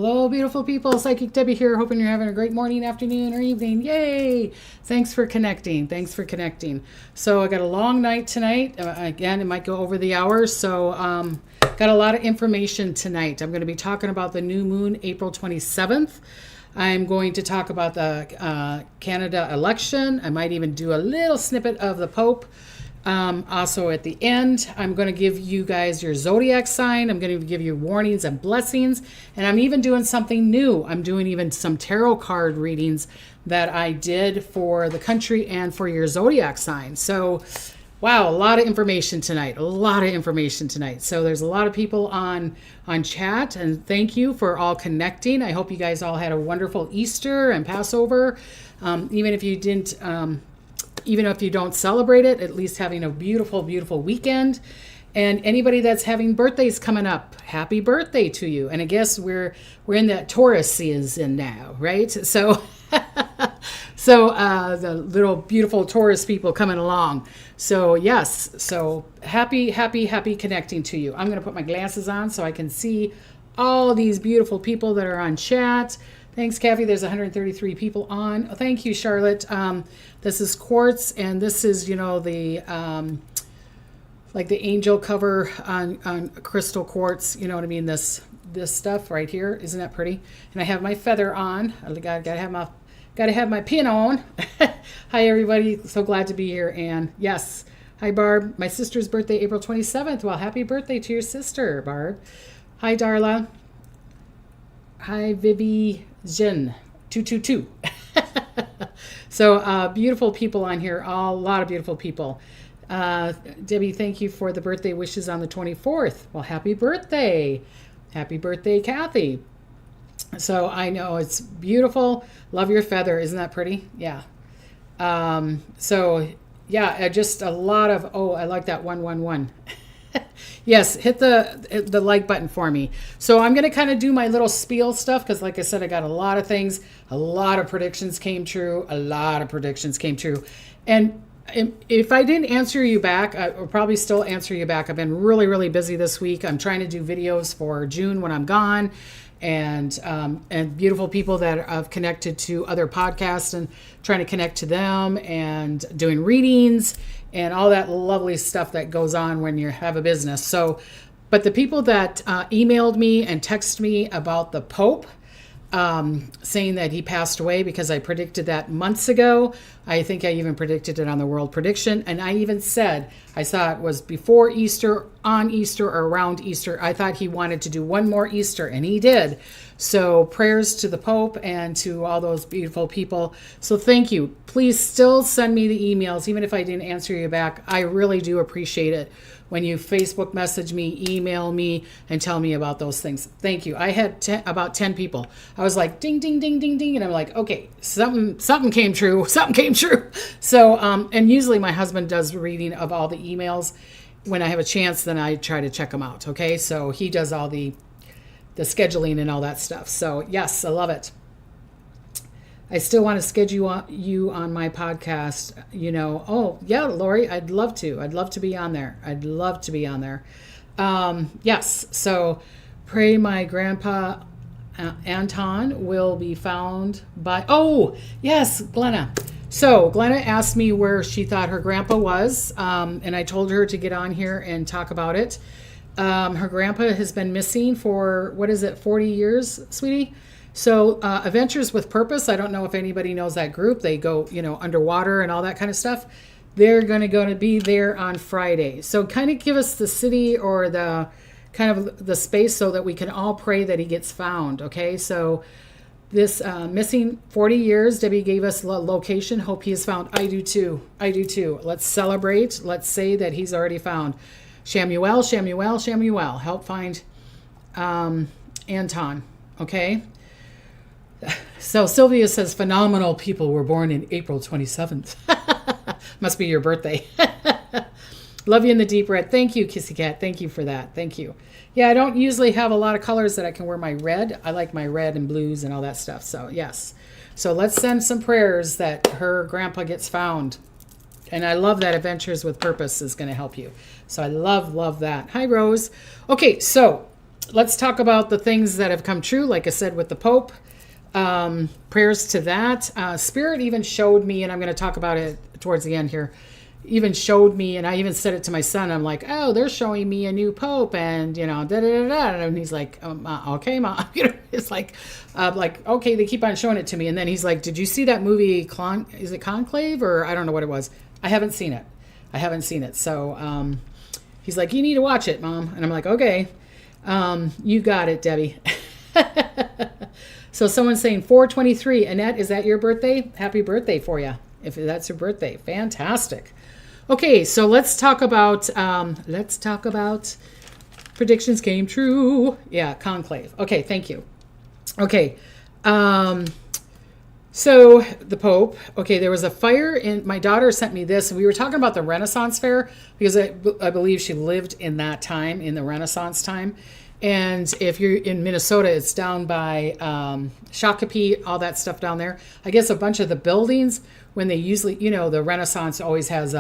Hello, beautiful people. Psychic Debbie here. Hoping you're having a great morning, afternoon, or evening. Yay! Thanks for connecting. So I got a long night tonight. Again, it might go over the hour. So got a lot of information tonight. I'm going to be talking about the new moon, April 27th. I'm going to talk about the Canada election. I might even do a little snippet of the Pope. Also at the end, I'm going to give you guys your Zodiac sign. I'm going to give you warnings and blessings. And I'm even doing something new. I'm doing even some tarot card readings that I did for the country and for your Zodiac sign. So, wow, a lot of information tonight. So there's a lot of people on chat, and thank you for all connecting. I hope you guys all had a wonderful Easter and Passover. Even if you didn't... Even if you don't celebrate it, at least having a beautiful, beautiful weekend. And anybody that's having birthdays coming up, happy birthday to you. And I guess we're in that Taurus season now, right? So the little beautiful Taurus people coming along. So yes, so happy connecting to you. I'm going to put my glasses on so I can see all these beautiful people that are on chat. Thanks, Kathy. There's 133 people on. Oh, thank you, Charlotte. This is quartz, and this is, the like the angel cover on crystal quartz. You know what I mean? This stuff right here. Isn't that pretty? And I have my feather on. I gotta have my pin on. Hi, everybody. So glad to be here. And yes, hi, Barb. My sister's birthday, April 27th. Well, happy birthday to your sister, Barb. Hi, Darla. Hi, Vivi Jin 222. So beautiful people on here, a lot of beautiful people. Debbie, thank you for the birthday wishes on the 24th. Well, happy birthday, Kathy. So I know it's beautiful. Love your feather. Isn't that pretty? Yeah. So yeah, just a lot of, I like that 111. Yes, hit the like button for me. So I'm going to kind of do my little spiel stuff because, like I said, I got a lot of things. A lot of predictions came true. And if I didn't answer you back, I will probably still answer you back. I've been really, really busy this week. I'm trying to do videos for June when I'm gone. And beautiful people that I've connected to other podcasts and trying to connect to them and doing readings and all that lovely stuff that goes on when you have a business. So, but the people that emailed me and texted me about the Pope, saying that he passed away because I predicted that months ago. I think I even predicted it on the World Prediction. And I even said, I saw it was before Easter, on Easter, or around Easter. I thought he wanted to do one more Easter, and he did. So prayers to the Pope and to all those beautiful people. So thank you. Please still send me the emails, even if I didn't answer you back. I really do appreciate it when you Facebook message me, email me, and tell me about those things. Thank you. I had about 10 people. I was like, ding, ding, ding, ding, ding. And I'm like, okay, something came true. So, and usually my husband does reading of all the emails. When I have a chance, then I try to check them out. Okay. So he does all the scheduling and all that stuff. So yes, I love it. I still want to schedule you on my podcast, Oh, yeah, Lori, I'd love to be on there. Yes. So pray my grandpa, Anton, will be found by, yes, Glenna. So Glenna asked me where she thought her grandpa was. And I told her to get on here and talk about it. Her grandpa has been missing for, 40 years, sweetie? So Adventures with Purpose, I don't know if anybody knows that group. They go, underwater and all that kind of stuff. They're going to be there on Friday. So kind of give us the city or the kind of the space so that we can all pray that he gets found, okay? So this missing 40 years, Debbie gave us a location. Hope he is found. I do too. Let's celebrate. Let's say that he's already found. Shamuel, help find Anton, okay? So Sylvia says, phenomenal people were born in April 27th. Must be your birthday. Love you in the deep red. Thank you, Kissy Cat. Thank you for that. Thank you. Yeah, I don't usually have a lot of colors that I can wear my red. I like my red and blues and all that stuff. So yes. So let's send some prayers that her grandpa gets found. And I love that Adventures with Purpose is going to help you. So I love that. Hi, Rose. Okay, so let's talk about the things that have come true. Like I said, with the Pope, prayers to that. Spirit even showed me, and I'm going to talk about it towards the end here, even showed me, and I even said it to my son. I'm like, oh, they're showing me a new Pope, and da da da da. And he's like, okay, Mom. It's like, okay, they keep on showing it to me. And then he's like, did you see that movie? Is it Conclave, or I don't know what it was. I haven't seen it. So he's like, you need to watch it, Mom. And I'm like, okay, you got it, Debbie. So someone's saying 423. Annette, is that your birthday? Happy birthday for you, if that's your birthday. Fantastic. Okay, so let's talk about predictions came true. Yeah, Conclave. Okay, thank you. Okay, so the Pope. Okay, there was a fire in. My daughter sent me this, and we were talking about the Renaissance Fair because I believe she lived in that time, in the Renaissance time. And if you're in Minnesota, it's down by Shakopee, all that stuff down there. I guess a bunch of the buildings, when they usually, the Renaissance always has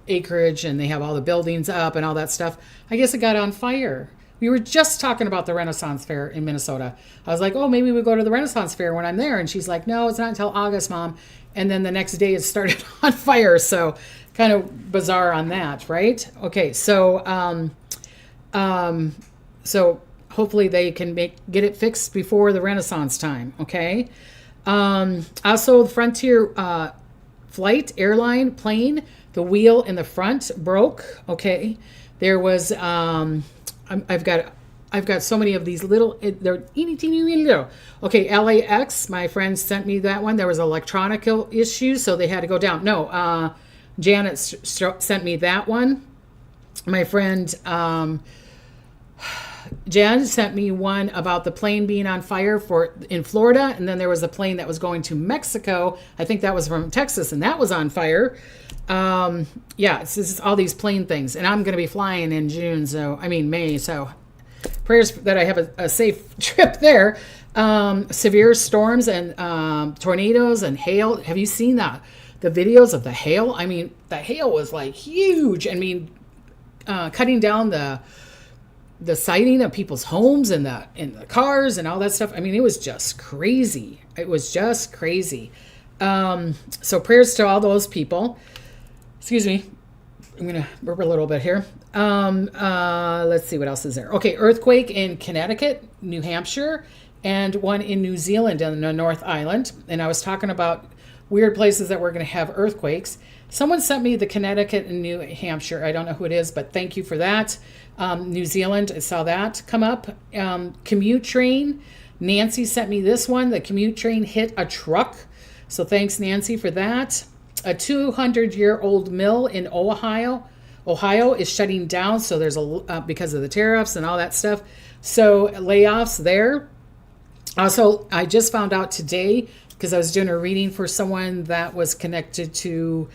acreage and they have all the buildings up and all that stuff. I guess it got on fire. We were just talking about the Renaissance Fair in Minnesota. I was like, oh, maybe we go to the Renaissance Fair when I'm there. And she's like, no, it's not until August, Mom. And then the next day it started on fire. So kind of bizarre on that, right? Okay, so so hopefully they can get it fixed before the Renaissance time, okay? Also, the Frontier flight, airline, plane, the wheel in the front broke, okay? There was, I've got so many of these little, they're teeny, teeny, little. Okay, LAX, my friend sent me that one. There was electronic issues, so they had to go down. No, Janet sent me that one. My friend, Jen sent me one about the plane being on fire in Florida, and then there was a plane that was going to Mexico. I think that was from Texas, and that was on fire. Yeah, it's just all these plane things, and I'm going to be flying in May. So prayers that I have a safe trip there. Severe storms and tornadoes and hail. Have you seen the videos of the hail? I mean, the hail was like huge. I mean, cutting down the siding of people's homes and the cars and all that stuff. I mean, it was just crazy. So prayers to all those people. Excuse me. I'm going to burp a little bit here. Let's see what else is there. Okay, earthquake in Connecticut, New Hampshire, and one in New Zealand on the North Island. And I was talking about weird places that were going to have earthquakes. Someone sent me the Connecticut and New Hampshire. I don't know who it is, but thank you for that. New Zealand, I saw that come up. Commute train. Nancy sent me this one. The commute train hit a truck. So thanks, Nancy, for that. A 200-year-old mill in Ohio is shutting down. So there's because of the tariffs and all that stuff. So layoffs there. Also, I just found out today, because I was doing a reading for someone that was connected to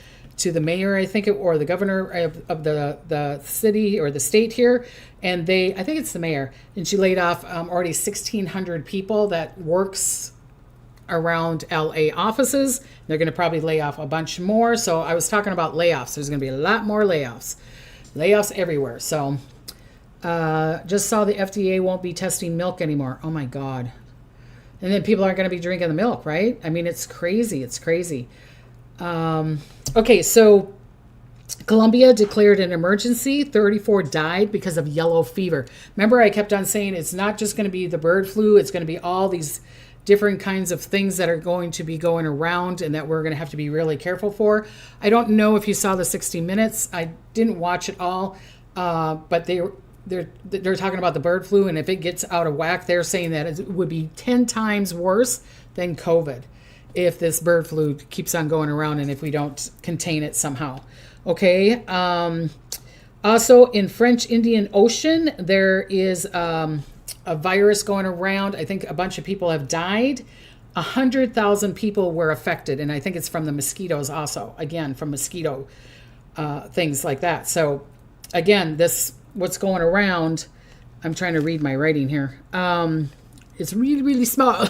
the mayor, I think, or the governor of the city or the state here. And I think it's the mayor. And she laid off already 1,600 people that works around LA offices. They're going to probably lay off a bunch more. So I was talking about layoffs. There's going to be a lot more layoffs. Layoffs everywhere. So just saw the FDA won't be testing milk anymore. Oh my God. And then people aren't going to be drinking the milk, right? I mean, it's crazy. Okay, so Colombia declared an emergency. 34 died because of yellow fever. Remember, I kept on saying it's not just going to be the bird flu. It's going to be all these different kinds of things that are going to be going around and that we're going to have to be really careful for. I don't know if you saw the 60 Minutes. I didn't watch it all, but they're talking about the bird flu, and if it gets out of whack, they're saying that it would be 10 times worse than COVID if this bird flu keeps on going around and if we don't contain it somehow. Okay. Also, in French Indian Ocean, there is a virus going around. I think a bunch of people have died. 100,000 people were affected, and I think it's from the mosquitoes also. Again, from mosquito things like that. So, again, what's going around, I'm trying to read my writing here. It's really, really small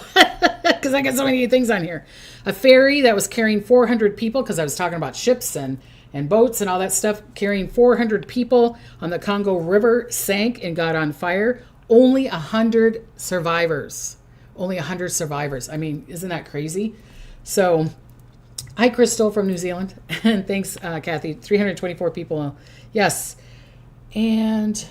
because I got so many things on here. A ferry that was carrying 400 people, because I was talking about ships and boats and all that stuff, carrying 400 people on the Congo River sank and got on fire. only 100 survivors. Only 100 survivors. I mean, isn't that crazy? So, hi, Crystal from New Zealand. And thanks, Kathy. 324 people. Yes. And,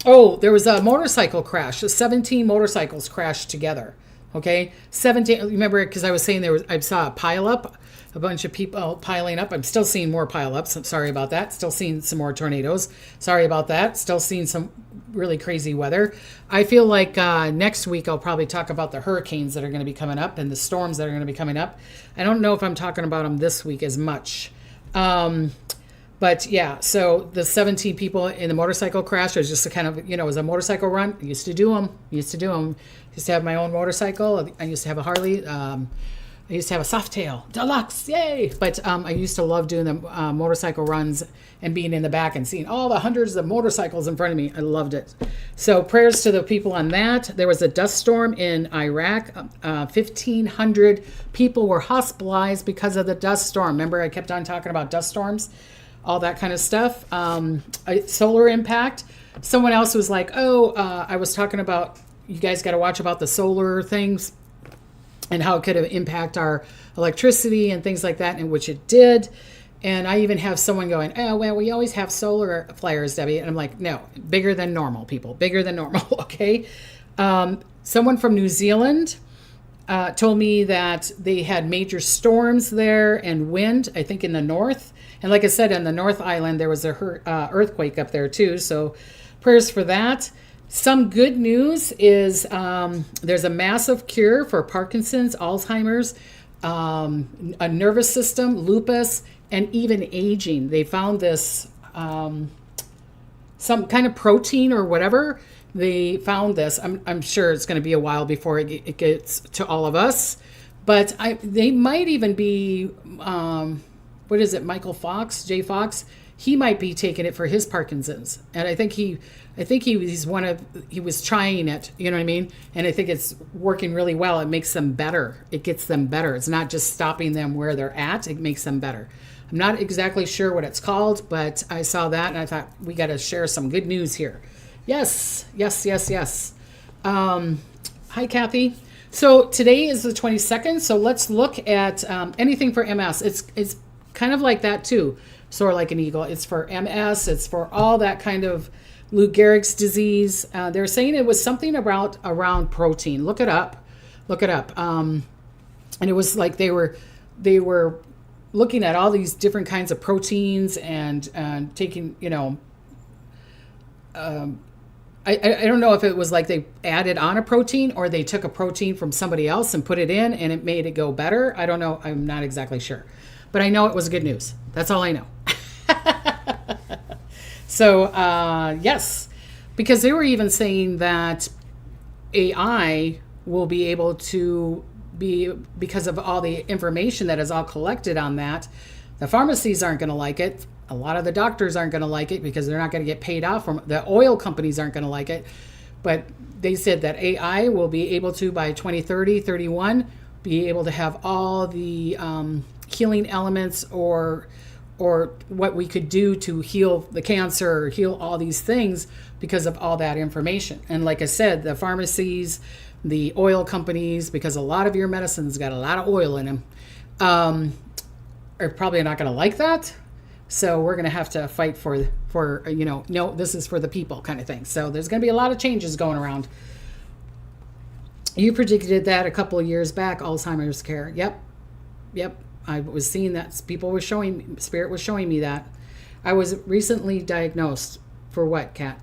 oh, there was a motorcycle crash. 17 motorcycles crashed together. Okay? 17. Remember, because I was saying I saw a pile up, a bunch of people piling up. I'm still seeing more pile ups. I'm sorry about that. Still seeing some more tornadoes. Sorry about that. Still seeing some really crazy weather. I feel like next week I'll probably talk about the hurricanes that are going to be coming up and the storms that are going to be coming up. I don't know if I'm talking about them this week as much. But yeah, so the 17 people in the motorcycle crash was just a kind of, it was a motorcycle run. I used to do them. Used to have my own motorcycle. I used to have a Harley. I used to have a Softail Deluxe, yay! But I used to love doing the motorcycle runs and being in the back and seeing all the hundreds of motorcycles in front of me. I loved it. So prayers to the people on that. There was a dust storm in Iraq. 1,500 people were hospitalized because of the dust storm. Remember, I kept on talking about dust storms, all that kind of stuff. Solar impact. Someone else was like, I was talking about, you guys got to watch about the solar things and how it could impact our electricity and things like that, and which it did. And I even have someone going, oh, well, we always have solar flares, Debbie. And I'm like, no, bigger than normal, people, bigger than normal, okay? Someone from New Zealand told me that they had major storms there and wind, I think in the north. And like I said, on the North Island, there was a earthquake up there too. So prayers for that. Some good news is there's a massive cure for Parkinson's, Alzheimer's, a nervous system, lupus, and even aging. They found this, some kind of protein or whatever. They found this. I'm sure it's going to be a while before it gets to all of us. But they might even be, what is it, Michael Fox, J. Fox? He might be taking it for his Parkinson's. And I think he was trying it, you know what I mean? And I think it's working really well. It makes them better. It gets them better. It's not just stopping them where they're at. It makes them better. I'm not exactly sure what it's called, but I saw that and I thought we got to share some good news here. Yes. Hi, Kathy. So today is the 22nd. So let's look at anything for MS. It's kind of like that too. Soar like an eagle. It's for MS. It's for all that kind of Lou Gehrig's disease. They're saying it was something around protein. Look it up. And it was like they were looking at all these different kinds of proteins and taking, I don't know if it was like they added on a protein or they took a protein from somebody else and put it in and it made it go better. I don't know. I'm not exactly sure. But I know it was good news. That's all I know. So, yes, because they were even saying that AI will be able to be, because of all the information that is all collected on that, the pharmacies aren't going to like it. A lot of the doctors aren't going to like it because they're not going to get paid off from the oil companies aren't going to like it. But they said that AI will be able to, by 2030, 31, be able to have all the healing elements or what we could do to heal the cancer or heal all these things because of all that information. And like I said, the pharmacies, the oil companies, because a lot of your medicines got a lot of oil in them, are probably not going to like that. So we're going to have to fight for no, this is for the people kind of thing. So there's going to be a lot of changes going around. You predicted that a couple of years back, Alzheimer's care. Yep. I was seeing that. Spirit was showing me that. I was recently diagnosed for what, Kat?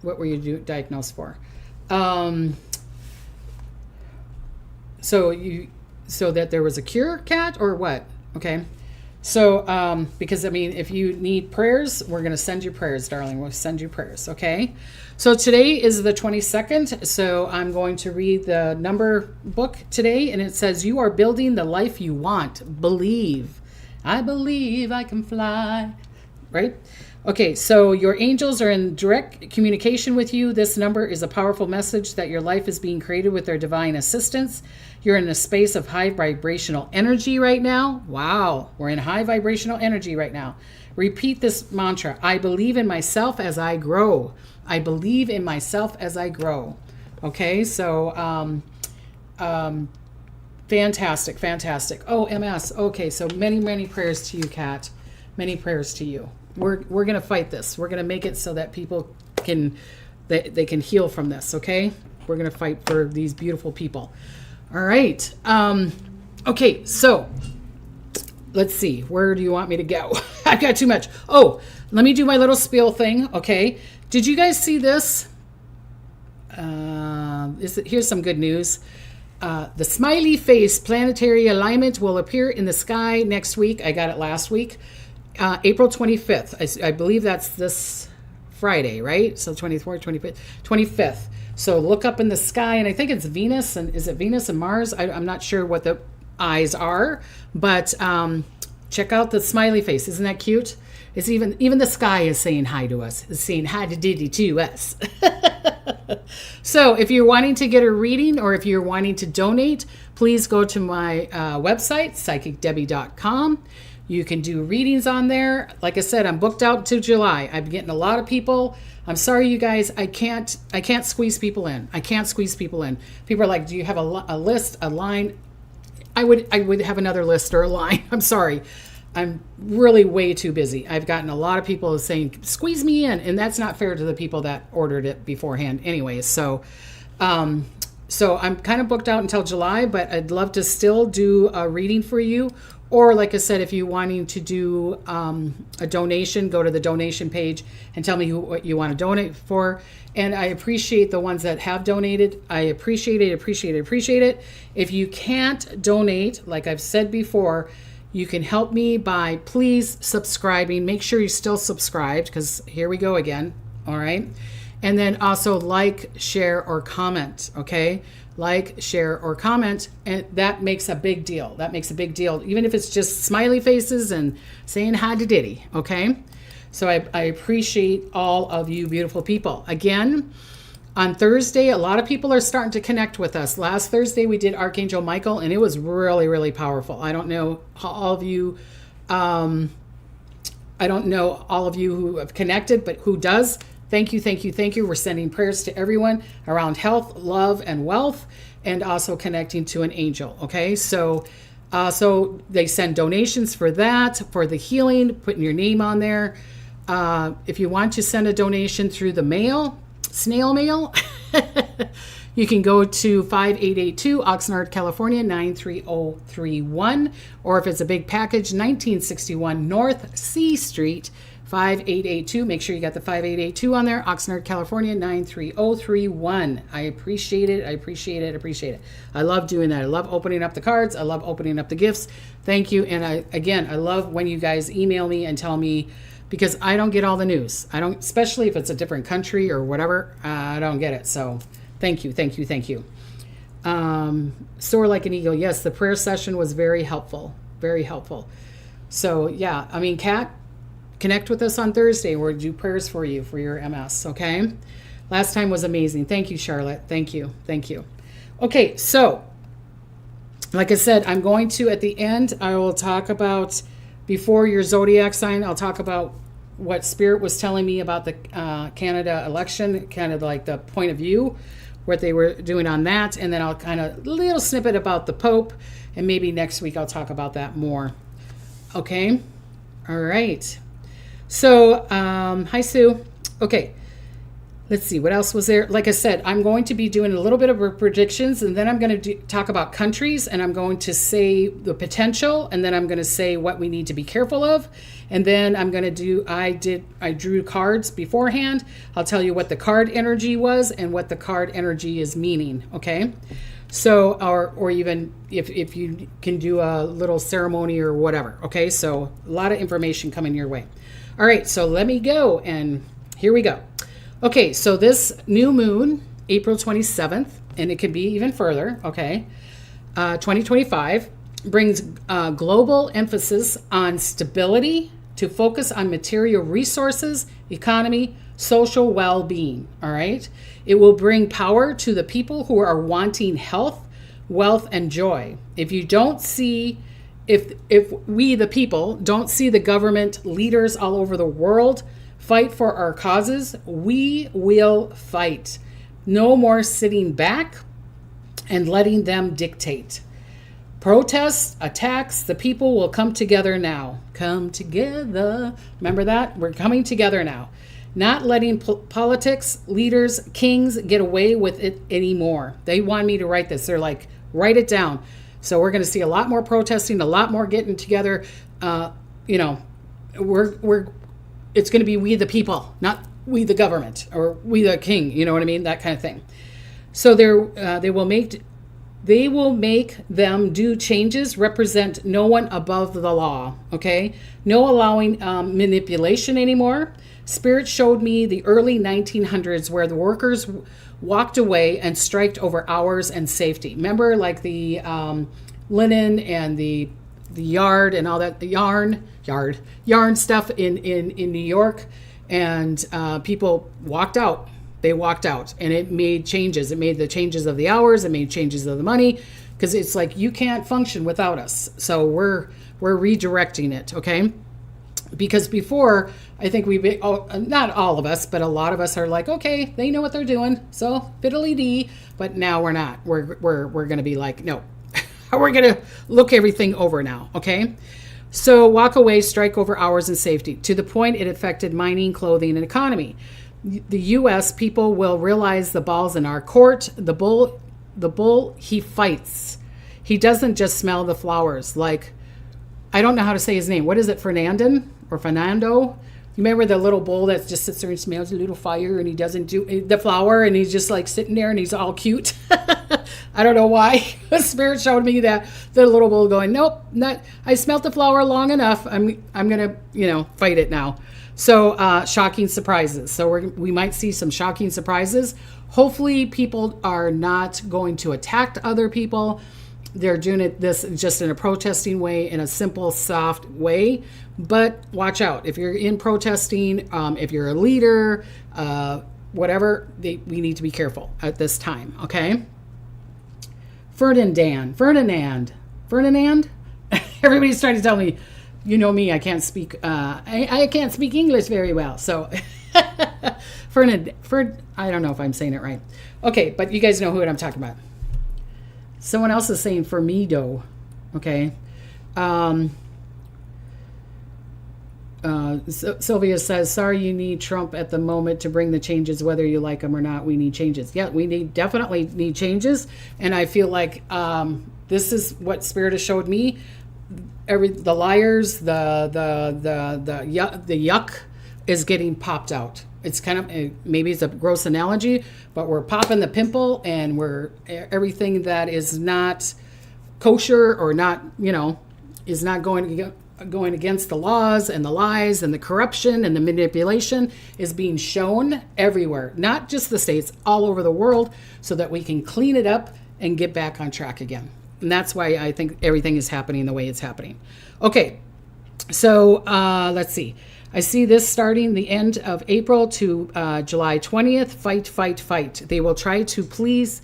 What were you diagnosed for? So that there was a cure, Kat, or what? Okay. So, because if you need prayers, we're going to send you prayers, darling. We'll send you prayers. Okay. So today is the 22nd. So I'm going to read the number book today. And it says, you are building the life you want. Believe. I believe I can fly. Right. Okay, so your angels are in direct communication with you. This number is a powerful message that your life is being created with their divine assistance. You're in a space of high vibrational energy right now. Wow, we're in high vibrational energy right now. Repeat this mantra. I believe in myself as I grow. I believe in myself as I grow. Okay, so fantastic, fantastic. Oh, MS. Okay, so many, many prayers to you, Kat. Many prayers to you. We're going to fight this. We're going to make it so that people can they can heal from this, okay? We're going to fight for these beautiful people. All right. Okay, so let's see. Where do you want me to go? I've got too much. Oh, let me do my little spiel thing, okay? Did you guys see this? Here's some good news. The smiley face planetary alignment will appear in the sky next week. I got it last week. April 25th. I believe that's this Friday, right? So 24th, 25th, 25th. So look up in the sky, and I think it's Venus, and is it Venus and Mars? I'm not sure what the eyes are, but check out the smiley face. Isn't that cute? It's even the sky is saying hi to us. It's saying hi to Diddy to us. So if you're wanting to get a reading or if you're wanting to donate, please go to my website, psychicdebbie.com. You can do readings on there. Like I said, I'm booked out to July. I'm getting a lot of people. I'm sorry, you guys. I can't squeeze people in. I can't squeeze people in. People are like, do you have a list, a line? I would have another list or a line. I'm sorry. I'm really way too busy. I've gotten a lot of people saying, squeeze me in. And that's not fair to the people that ordered it beforehand anyways. So I'm kind of booked out until July, but I'd love to still do a reading for you. Or like I said, if you're wanting to do a donation, go to the donation page and tell me what you want to donate for. And I appreciate the ones that have donated. I appreciate it. If you can't donate, like I've said before, you can help me by please subscribing. Make sure you're still subscribed, because here we go again. All right. And then also like, share, or comment. Okay. Like, share, or comment, and that makes a big deal. Even if it's just smiley faces and saying hi to Diddy, okay? So I appreciate all of you beautiful people. Again, on Thursday, a lot of people are starting to connect with us. Last Thursday, we did Archangel Michael, and it was really, really powerful. I don't know how all of you, who have connected, but who does. Thank you. We're sending prayers to everyone around health, love, and wealth, and also connecting to an angel. Okay, so they send donations for that, for the healing, putting your name on there. If you want to send a donation through the mail, snail mail, you can go to 5882 Oxnard, California, 93031. Or if it's a big package, 1961 North C Street, 5882. Make sure you got the 5882 on there. Oxnard, California, 93031. I appreciate it. I love doing that. I love opening up the cards. I love opening up the gifts. Thank you. And I love when you guys email me and tell me, because I don't get all the news. I don't, especially if it's a different country or whatever. I don't get it. So thank you. Soar like an eagle. Yes, the prayer session was very helpful. So yeah, I mean, Kat, connect with us on Thursday. We'll do prayers for you for your MS, okay? Last time was amazing. Thank you, Charlotte. Thank you. Okay, so like I said, I'm going to, at the end, I will talk about, before your Zodiac sign, I'll talk about what Spirit was telling me about the Canada election, kind of like the point of view, what they were doing on that, and then I'll kind of, little snippet about the Pope, and maybe next week I'll talk about that more. Okay? All right. So, hi, Sue. Okay, let's see. What else was there? Like I said, I'm going to be doing a little bit of predictions, and then I'm going to talk about countries, and I'm going to say the potential, and then I'm going to say what we need to be careful of, and then I'm going to do, I drew cards beforehand. I'll tell you what the card energy was and what the card energy is meaning, okay? So, or even if you can do a little ceremony or whatever, okay? So, a lot of information coming your way. All right, so let me go, and here we go. Okay, so this new moon, April 27th, and it could be even further, okay, 2025, brings global emphasis on stability, to focus on material resources, economy, social well-being, all right? It will bring power to the people who are wanting health, wealth, and joy. If we, the people, don't see the government leaders all over the world fight for our causes, we will fight. No more sitting back and letting them dictate. Protests, attacks, the people will come together now. Come together. Remember that? We're coming together now. Not letting politics, leaders, kings get away with it anymore. They want me to write this. They're like, write it down. So we're going to see a lot more protesting, a lot more getting together. It's going to be we the people, not we the government or we the king. You know what I mean? That kind of thing. So they will make them do changes, represent no one above the law. Okay, no allowing manipulation anymore. Spirit showed me the early 1900s where the workers walked away and striked over hours and safety. Remember, like the linen and the yard and all that, the yarn stuff in New York, and people walked out. They walked out, and it made changes. It made the changes of the hours. It made changes of the money, because it's like you can't function without us. So we're redirecting it, okay? Because before, I think not all of us, but a lot of us are like, okay, they know what they're doing, so fiddly-dee. But now we're not. We're going to be like, no, we're going to look everything over now, okay? So walk away, strike over hours and safety, to the point it affected mining, clothing, and economy. The U.S. people will realize the ball's in our court. The bull, he fights. He doesn't just smell the flowers. Like, I don't know how to say his name. What is it, Fernando? You remember the little bull that just sits there and smells a little fire, and he doesn't do the flower, and he's just like sitting there and he's all cute. I don't know why. The Spirit showed me that the little bull going, nope, I smelt the flower long enough. I'm gonna fight it now. So shocking surprises. So we might see some shocking surprises. Hopefully people are not going to attack other people. They're doing this just in a protesting way, in a simple, soft way. But watch out. If you're in protesting, if you're a leader, whatever, we need to be careful at this time, okay? Ferdinand. Everybody's trying to tell me, you know me, I can't speak. I can't speak English very well. So, I don't know if I'm saying it right. Okay, but you guys know who I'm talking about. Someone else is saying Fermido. Okay. Sylvia says, sorry you need Trump at the moment to bring the changes, whether you like them or not. We need changes. Yeah, we definitely need changes. And I feel like this is what Spirit has showed me. The liars, the yuck is getting popped out. It's kind of, maybe it's a gross analogy, but we're popping the pimple, and everything that is not kosher or not, is not going against the laws, and the lies and the corruption and the manipulation is being shown everywhere, not just the States, all over the world, so that we can clean it up and get back on track again. And that's why I think everything is happening the way it's happening. Okay, so let's see. I see this starting the end of April to July 20th. Fight, fight, fight. They will try to please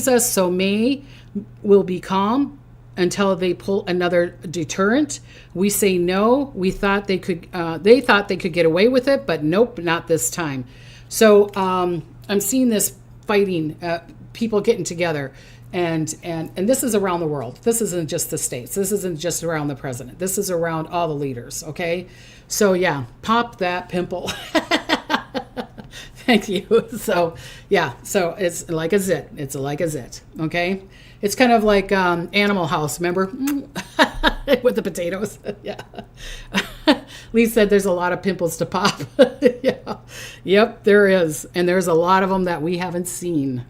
us, so May will be calm until they pull another deterrent. We say no. They thought they could get away with it, but nope, not this time. So I'm seeing this fighting, people getting together. And this is around the world. This isn't just the States. This isn't just around the president. This is around all the leaders, okay? So, yeah, pop that pimple. Thank you. So, yeah, so it's like a zit. It's like a zit, okay? It's kind of like Animal House, remember? With the potatoes. Yeah. Lee said there's a lot of pimples to pop. Yeah. Yep, there is. And there's a lot of them that we haven't seen.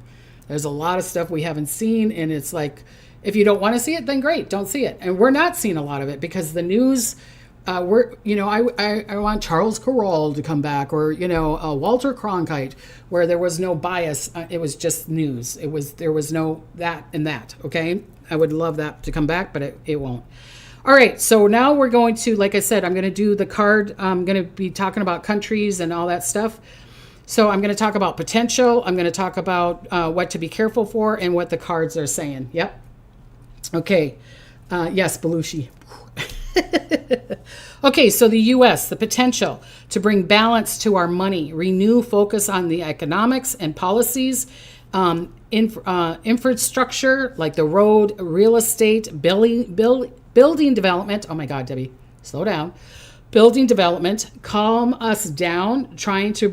There's a lot of stuff we haven't seen, and it's like, if you don't want to see it, then great, don't see it. And we're not seeing a lot of it because the news, I want Charles Corral to come back, or Walter Cronkite, where there was no bias. It was just news. There was no that and that. Okay, I would love that to come back, but it won't. All right, so now we're going to, like I said, I'm going to do the card. I'm going to be talking about countries and all that stuff. So I'm going to talk about potential. I'm going to talk about what to be careful for and what the cards are saying. Yep. Okay. Yes, Belushi. Okay, so the U.S., the potential to bring balance to our money, renew focus on the economics and policies, infrastructure like the road, real estate, building development. Oh my God, Debbie, slow down. Building development, calm us down, trying to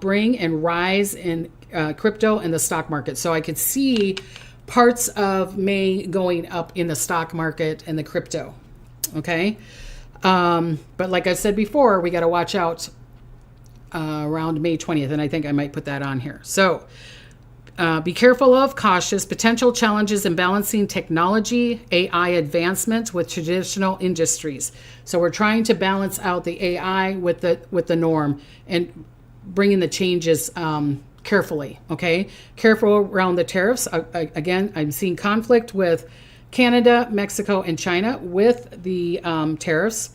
bring and rise in crypto and the stock market. So I could see parts of May going up in the stock market and the crypto. Okay. But like I said before, we got to watch out around May 20th. And I think I might put that on here. So be careful of, cautious, potential challenges in balancing technology, AI advancement with traditional industries. So we're trying to balance out the AI with the norm and bringing the changes carefully. Okay. Careful around the tariffs. Again, I'm seeing conflict with Canada, Mexico, and China with the tariffs.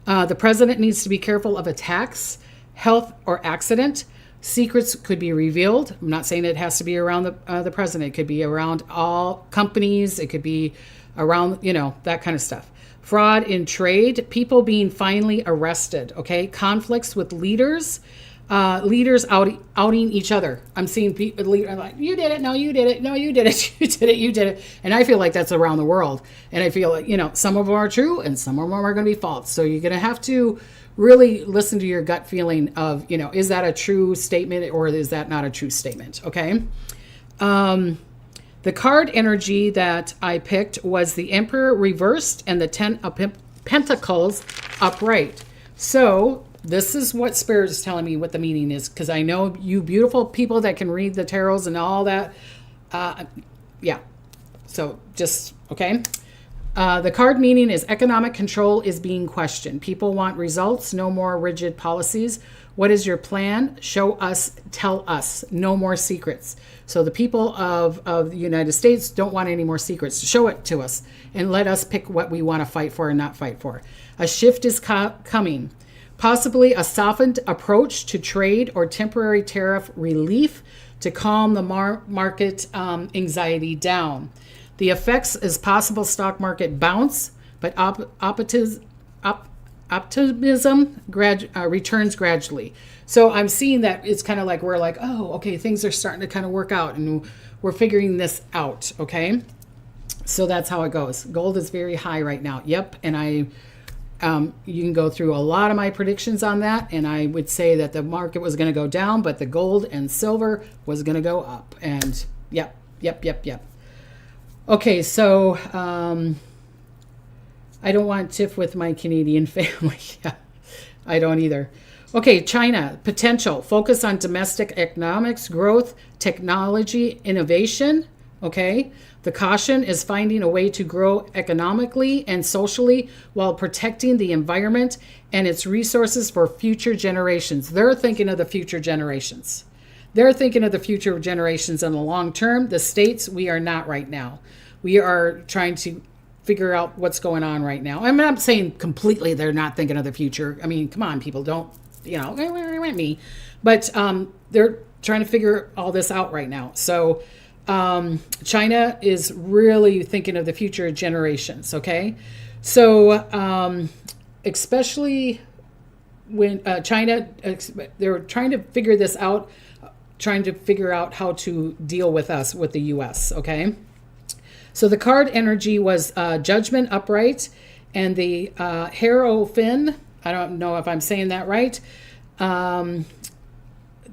The president needs to be careful of attacks, health, or accident. Secrets could be revealed. I'm not saying it has to be around the president. It could be around all companies. It could be around, that kind of stuff. Fraud in trade, people being finally arrested, okay? Conflicts with leaders. Leaders outing each other. I'm seeing people like, you did it, no, you did it, no, you did it, you did it, you did it. And I feel like that's around the world. And I feel like, some of them are true and some of them are going to be false. So you're going to have to really listen to your gut feeling of, is that a true statement or is that not a true statement? Okay. The card energy that I picked was the Emperor reversed and the 10 of Pentacles upright. So this is what Spirit is telling me what the meaning is, because I know you beautiful people that can read the tarots and all that. Yeah. So just, okay. The card meaning is economic control is being questioned. People want results, no more rigid policies. What is your plan? Show us, tell us, no more secrets. So the people of the United States don't want any more secrets. Show it to us and let us pick what we want to fight for and not fight for. A shift is coming. Possibly a softened approach to trade or temporary tariff relief to calm the market anxiety down. The effects is possible stock market bounce, but optimism returns gradually. So I'm seeing that it's kind of like we're like, oh, okay, things are starting to kind of work out and we're figuring this out, okay? So that's how it goes. Gold is very high right now. Yep, and you can go through a lot of my predictions on that, and I would say that the market was going to go down, but the gold and silver was going to go up. And yep. Okay, so I don't want tiff with my Canadian family. Yeah, I don't either. Okay, China, potential. Focus on domestic economics, growth, technology, innovation. Okay. The caution is finding a way to grow economically and socially while protecting the environment and its resources for future generations. They're thinking of the future generations. They're thinking of the future generations in the long term. The States, we are not right now. We are trying to figure out what's going on right now. I'm not saying completely they're not thinking of the future. I mean, come on, people, don't, me. But they're trying to figure all this out right now. So China is really thinking of the future generations, okay? So especially when China, they're trying to figure this out, trying to figure out how to deal with us, with the U.S., okay? So the card energy was Judgment upright, and the Hierophant, I don't know if I'm saying that right,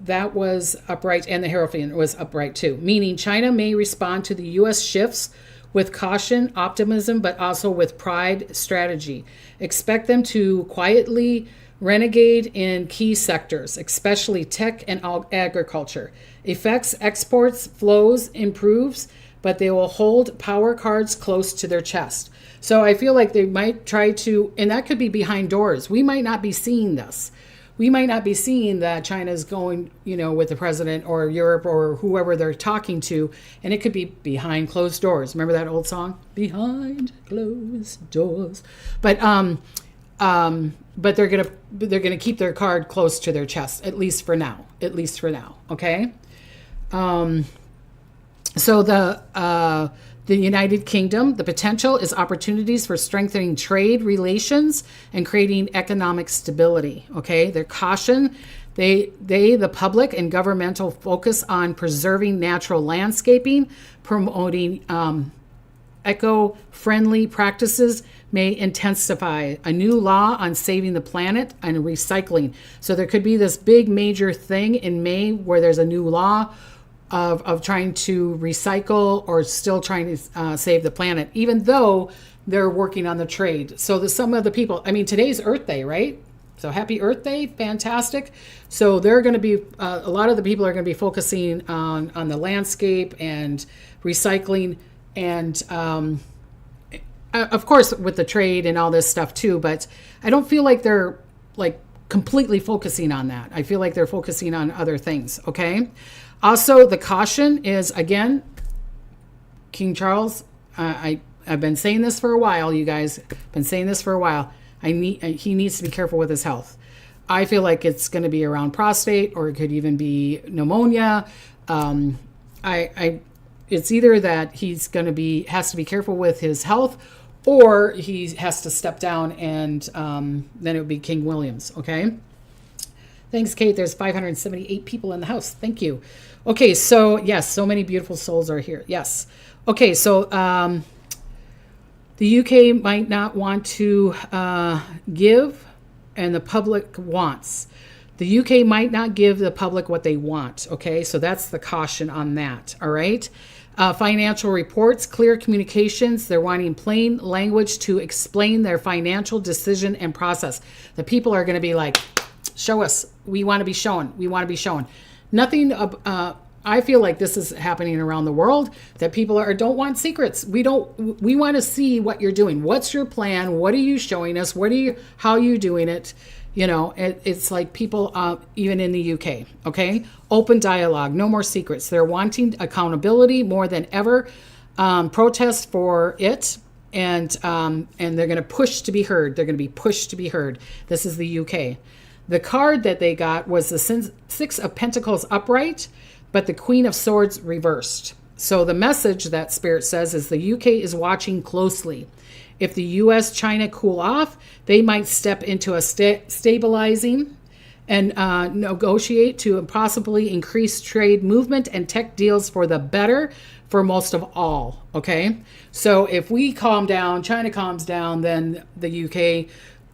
that was upright, and the Hierophant was upright too, meaning China may respond to the U.S. shifts with caution, optimism, but also with pride, strategy. Expect them to quietly renegade in key sectors, especially tech and agriculture. Effects, exports, flows, improves, but they will hold power cards close to their chest. So I feel like they might try to, and that could be behind doors. We might not be seeing this, we might not be seeing that China's going, with the president or Europe or whoever they're talking to, and it could be behind closed doors. Remember that old song? Behind closed doors. But they're gonna keep their card close to their chest, at least for now. Okay. So the United Kingdom, the potential is opportunities for strengthening trade relations and creating economic stability. Okay, their caution, the public and governmental focus on preserving natural landscaping, promoting eco-friendly practices may intensify. A new law on saving the planet and recycling. So there could be this big major thing in May where there's a new law of trying to recycle or still trying to save the planet, even though they're working on the trade. So some of the people, today's Earth Day, right? So happy Earth Day, fantastic. So they're going to be, a lot of the people are going to be focusing on the landscape and recycling and, of course, with the trade and all this stuff too, but I don't feel like they're completely focusing on that. I feel like they're focusing on other things, okay? Also, the caution is, again, King Charles, I've been saying this for a while, you guys. Been saying this for a while. He needs to be careful with his health. I feel like it's going to be around prostate, or it could even be pneumonia. It's either that has to be careful with his health, or he has to step down, and then it would be King William's, okay? Thanks, Kate. There's 578 people in the house. Thank you. Okay, so yes, so many beautiful souls are here. Yes. Okay, so the UK might not want to give, and the public wants. The UK might not give the public what they want. Okay, so that's the caution on that. All right. Financial reports, clear communications. They're wanting plain language to explain their financial decision and process. The people are going to be like, show us. We want to be shown. We want to be shown. Nothing. I feel like this is happening around the world, that people don't want secrets. We want to see what you're doing. What's your plan? What are you showing us? How are you doing it? It's like people, even in the UK, okay? Open dialogue, no more secrets. They're wanting accountability more than ever. Protest for it. And they're going to push to be heard. They're going to be pushed to be heard. This is the UK. The card that they got was the Six of Pentacles upright, but the Queen of Swords reversed. So the message that Spirit says is the UK is watching closely. If the US, China cool off, they might step into a stabilizing and negotiate to possibly increase trade movement and tech deals for the better for most of all. Okay. So if we calm down, China calms down, then the UK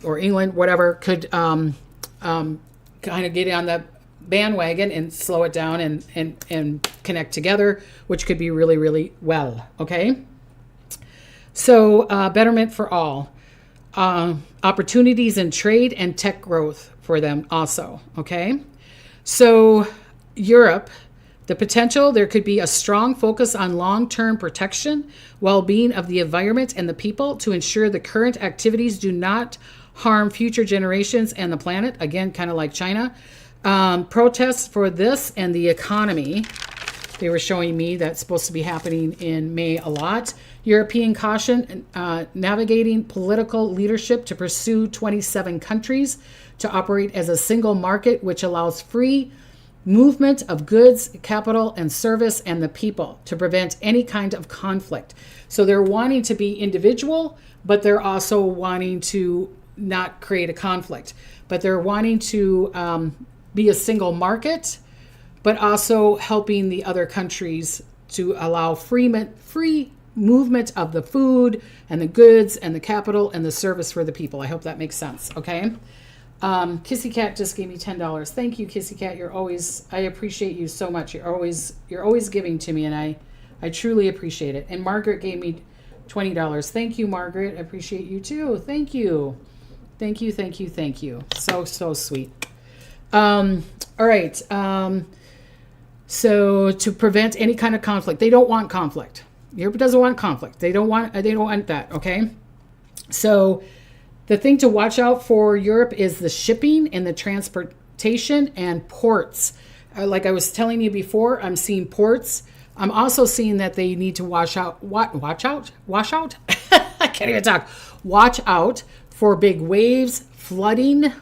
or England, whatever, could kind of get on the bandwagon and slow it down and connect together, which could be really, really well. Okay. So betterment for all. Opportunities in trade and tech growth for them also. Okay. So Europe, the potential, there could be a strong focus on long-term protection, well-being of the environment and the people to ensure the current activities do not harm future generations and the planet. Again, kind of like China. Protests for this and the economy. They were showing me that's supposed to be happening in May a lot. European caution, navigating political leadership to pursue 27 countries to operate as a single market, which allows free movement of goods, capital, and service, and the people to prevent any kind of conflict. So they're wanting to be individual, but they're also wanting to not create a conflict. But they're wanting to be a single market, but also helping the other countries to allow free movement of the food and the goods and the capital and the service for the people. I hope that makes sense. Okay. Kissy Cat just gave me $10. Thank you, Kissy Cat. I appreciate you so much. You're always giving to me, and I truly appreciate it. And Margaret gave me $20. Thank you, Margaret. I appreciate you too. Thank you. Thank you, thank you, thank you. So sweet. All right. So to prevent any kind of conflict, they don't want conflict. Europe doesn't want conflict. They don't want that. Okay. So The thing to watch out for Europe is the shipping and the transportation and ports. Like I was telling you before, I'm seeing ports. I'm also seeing that they need to wash out. I can't even talk. Watch out for big waves, flooding,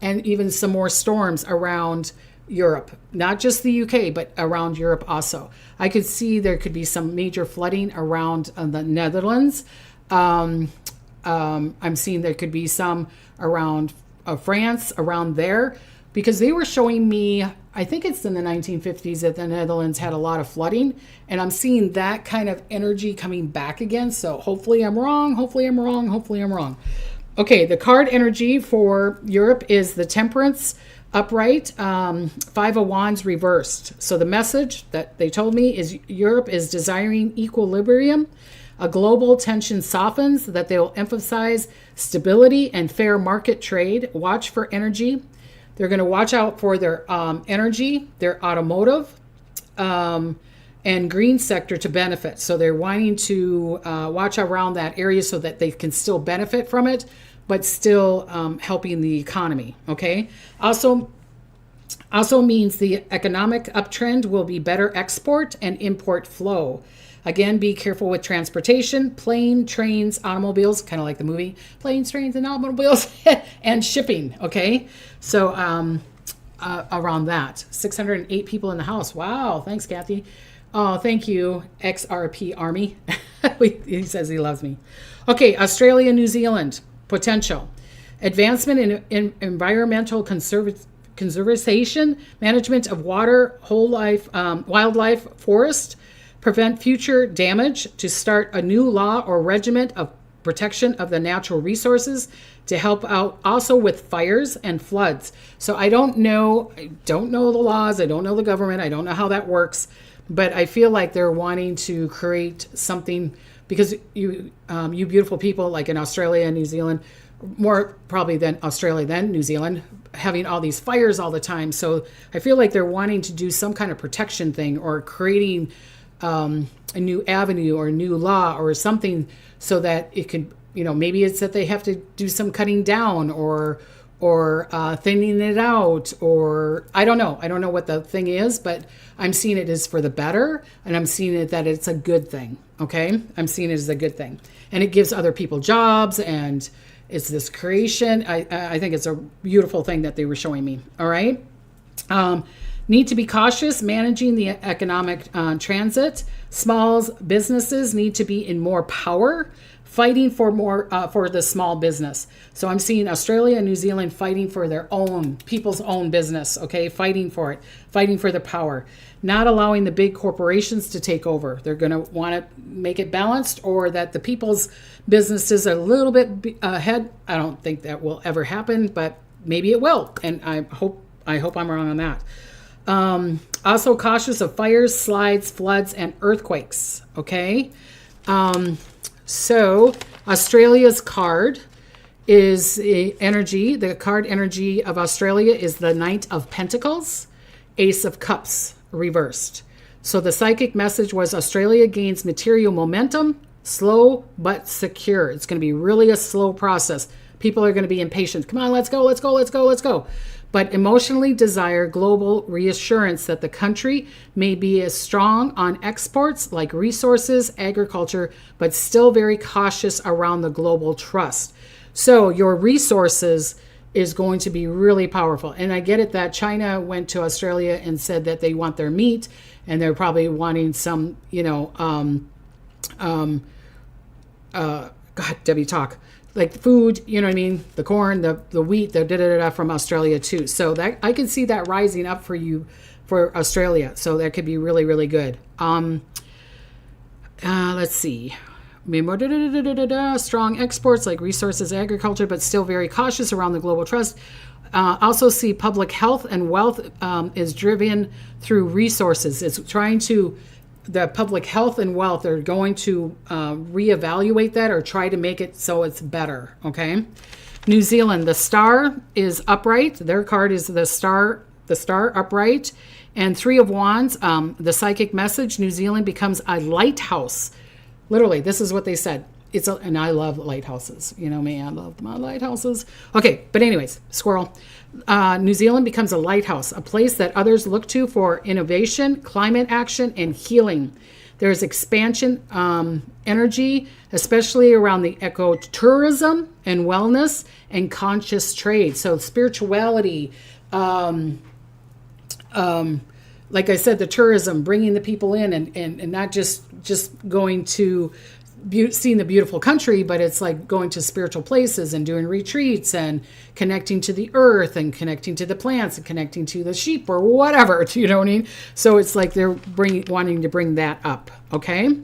and even some more storms around Europe. Not just the UK, but around Europe also. I could see there could be some major flooding around the Netherlands. I'm seeing there could be some around France, around there, because they were showing me, I think it's in the 1950s that the Netherlands had a lot of flooding, and I'm seeing that kind of energy coming back again. So hopefully I'm wrong. Hopefully I'm wrong. Hopefully I'm wrong. Okay, the card energy for Europe is the Temperance upright, Five of Wands reversed. So the message that they told me is Europe is desiring equilibrium. A global tension softens, that they will emphasize stability and fair market trade. Watch for energy. They're going to watch out for their energy, their automotive, and green sector to benefit. So they're wanting to watch around that area so that they can still benefit from it, but still helping the economy. Okay. Also means the economic uptrend will be better export and import flow. Again, be careful with transportation, plane, trains, automobiles, kind of like the movie, planes, trains, and automobiles, and shipping, okay? So around that. 608 people in the house. Wow, thanks, Kathy. Oh, thank you, XRP Army. He says he loves me. Okay, Australia, New Zealand, potential. Advancement in environmental conservation, management of water, whole life, wildlife, forest, prevent future damage, to start a new law or regiment of protection of the natural resources, to help out also with fires and floods. So I don't know the laws, I don't know the government, I don't know how that works, but I feel like they're wanting to create something, because you beautiful people like in Australia and New Zealand, more probably than Australia than New Zealand, having all these fires all the time. So I feel like they're wanting to do some kind of protection thing, or creating a new avenue or a new law or something, so that it could, maybe it's that they have to do some cutting down or thinning it out, or I don't know what the thing is, but I'm seeing it as for the better, and I'm seeing it that it's a good thing. Okay, I'm seeing it as a good thing, and it gives other people jobs, and it's this creation. I think it's a beautiful thing that they were showing me. All right. Need to be cautious managing the economic transit. Small businesses need to be in more power, fighting for more for the small business. So I'm seeing Australia and New Zealand fighting for their own, people's own business, okay? Fighting for it, fighting for the power. Not allowing the big corporations to take over. They're going to want to make it balanced, or that the people's businesses are a little bit ahead. I don't think that will ever happen, but maybe it will. And I hope I'm wrong on that. Also cautious of fires, slides, floods, and earthquakes. Okay. So Australia's card is energy. The card energy of Australia is the Knight of Pentacles, Ace of Cups reversed. So the psychic message was Australia gains material momentum, slow but secure. It's going to be really a slow process. People are going to be impatient. Come on, let's go, let's go, let's go, let's go. But emotionally desire global reassurance that the country may be as strong on exports like resources, agriculture, but still very cautious around the global trust. So your resources is going to be really powerful. And I get it that China went to Australia and said that they want their meat, and they're probably wanting some, God, Debbie, talk. Like food, you know what I mean? The corn, the wheat, the from Australia too. So that I can see that rising up for you, for Australia. So that could be really, really good. Let's see. Strong exports like resources, agriculture, but still very cautious around the global trust. Also see public health and wealth is driven through resources. It's trying to, the public health and wealth are going to reevaluate that or try to make it so it's better. Okay. New Zealand, the star is upright. Their card is the star upright, and Three of Wands. The psychic message, New Zealand becomes a lighthouse. Literally, this is what they said. and I love lighthouses. You know me, I love my lighthouses. Okay, but anyways, squirrel. New Zealand becomes a lighthouse, a place that others look to for innovation, climate action, and healing. There's expansion energy, especially around the ecotourism and wellness and conscious trade. So spirituality, like I said, the tourism, bringing the people in and not just going to seeing the beautiful country, but it's like going to spiritual places and doing retreats and connecting to the earth and connecting to the plants and connecting to the sheep or whatever, you know what I mean? So it's like they're wanting to bring that up, okay?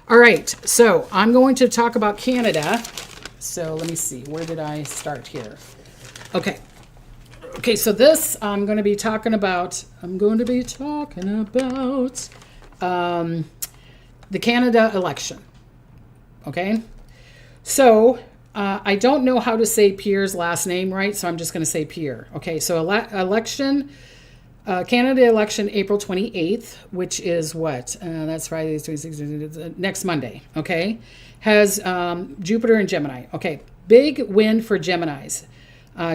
All right, so I'm going to talk about Canada. So let me see, where did I start here? Okay, so this I'm going to be talking about the Canada election. Okay, so I don't know how to say Pierre's last name right, so I'm just going to say Pierre. Okay, so election, Canada election, April 28th, which is what? That's Friday, 26th, next Monday. Okay, has Jupiter and Gemini. Okay, big win for Geminis.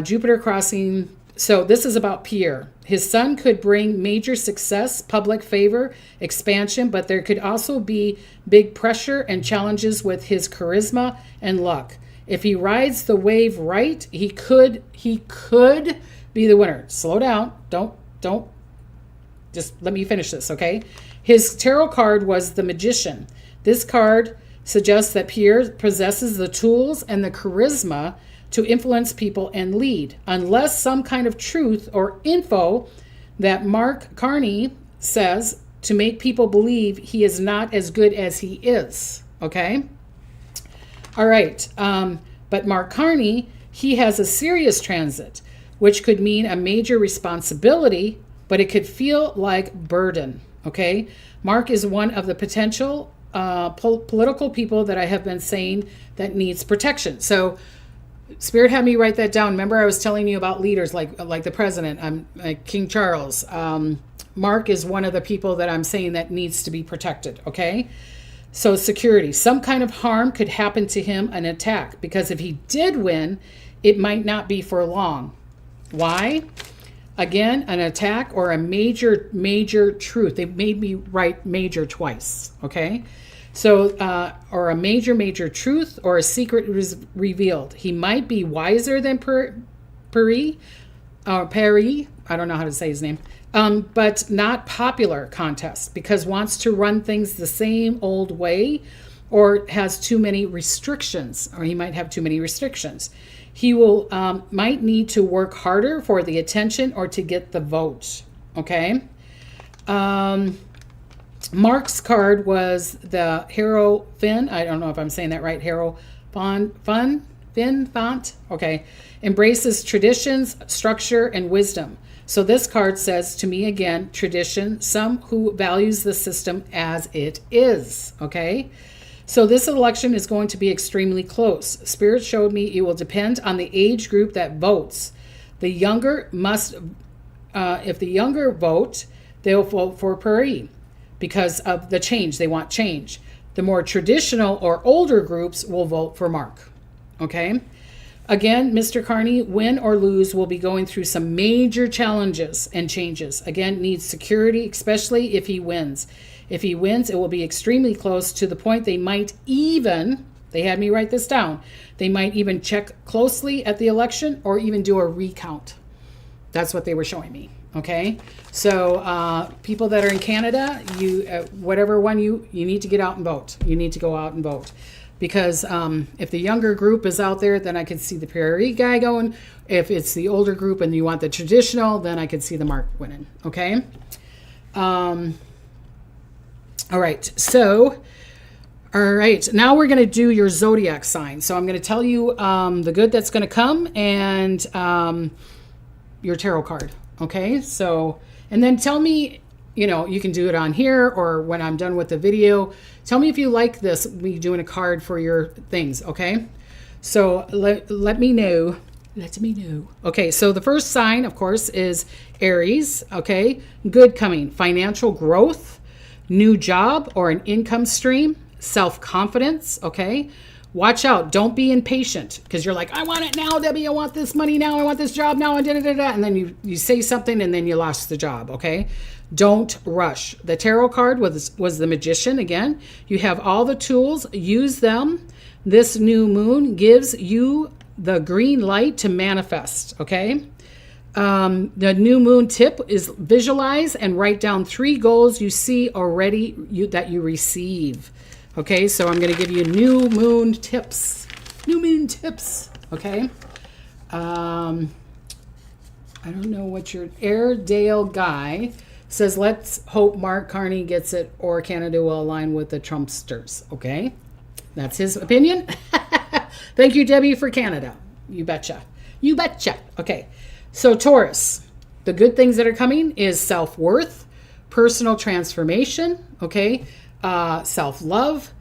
Jupiter crossing. So this is about Pierre. His sun could bring major success, public favor, expansion, but there could also be big pressure and challenges with his charisma and luck. If he rides the wave right, he could be the winner. Slow down. Don't. Just let me finish this, okay? His tarot card was the Magician. This card suggests that Pierre possesses the tools and the charisma to influence people and lead, unless some kind of truth or info that Mark Carney says to make people believe he is not as good as he is. Okay? All right. But Mark Carney, he has a serious transit, which could mean a major responsibility, but it could feel like burden. Okay? Mark is one of the potential political people that I have been saying that needs protection. So Spirit had me write that down. Remember, I was telling you about leaders like the president, like King Charles. Mark is one of the people that I'm saying that needs to be protected. Okay, so security. Some kind of harm could happen to him, an attack, because if he did win, it might not be for long. Why? Again, an attack or a major truth. They made me write major twice. Okay. So, or a major truth or a secret is revealed. He might be wiser than Pierre, I don't know how to say his name, but not popular contest because wants to run things the same old way or has too many restrictions, or he might have too many restrictions. He will might need to work harder for the attention or to get the vote, okay? Mark's card was the Hierophant. I don't know if I'm saying that right. Hierophant. Okay. Embraces traditions, structure, and wisdom. So this card says to me again, tradition, some who values the system as it is. Okay. So this election is going to be extremely close. Spirit showed me it will depend on the age group that votes. The younger if the younger vote, they'll vote for Pierre. Because of the change. They want change. The more traditional or older groups will vote for Mark. Okay? Again, Mr. Carney, win or lose, will be going through some major challenges and changes. Again, needs security, especially if he wins. If he wins, it will be extremely close to the point they might even, they had me write this down, they might even check closely at the election or even do a recount. That's what they were showing me. Okay, so people that are in Canada, you whatever one you need to get out and vote. You need to go out and vote because if the younger group is out there, then I could see the Pierre guy going. If it's the older group and you want the traditional, then I could see the Mark winning. Okay. All right. So, all right. Now we're going to do your zodiac sign. So I'm going to tell you the good that's going to come and your tarot card. Okay, so, and then tell me, you can do it on here or when I'm done with the video. Tell me if you like this, me doing a card for your things, okay? So let me know. Let me know. Okay, so the first sign, of course, is Aries, okay? Good coming, financial growth, new job or an income stream, self-confidence, okay? Watch out. Don't be impatient because you're like, I want it now, Debbie. I want this money now. I want this job now. And and then you say something and then you lost the job. Okay. Don't rush. The tarot card was the Magician. Again, you have all the tools. Use them. This new moon gives you the green light to manifest. Okay. The new moon tip is visualize and write down 3 goals you see already that you receive. Okay, so I'm going to give you new moon tips. New moon tips. Okay. I don't know what your Airedale guy says. Let's hope Mark Carney gets it or Canada will align with the Trumpsters. Okay. That's his opinion. Thank you, Debbie, for Canada. You betcha. You betcha. Okay. So Taurus, the good things that are coming is self-worth, personal transformation. Okay. Self-love,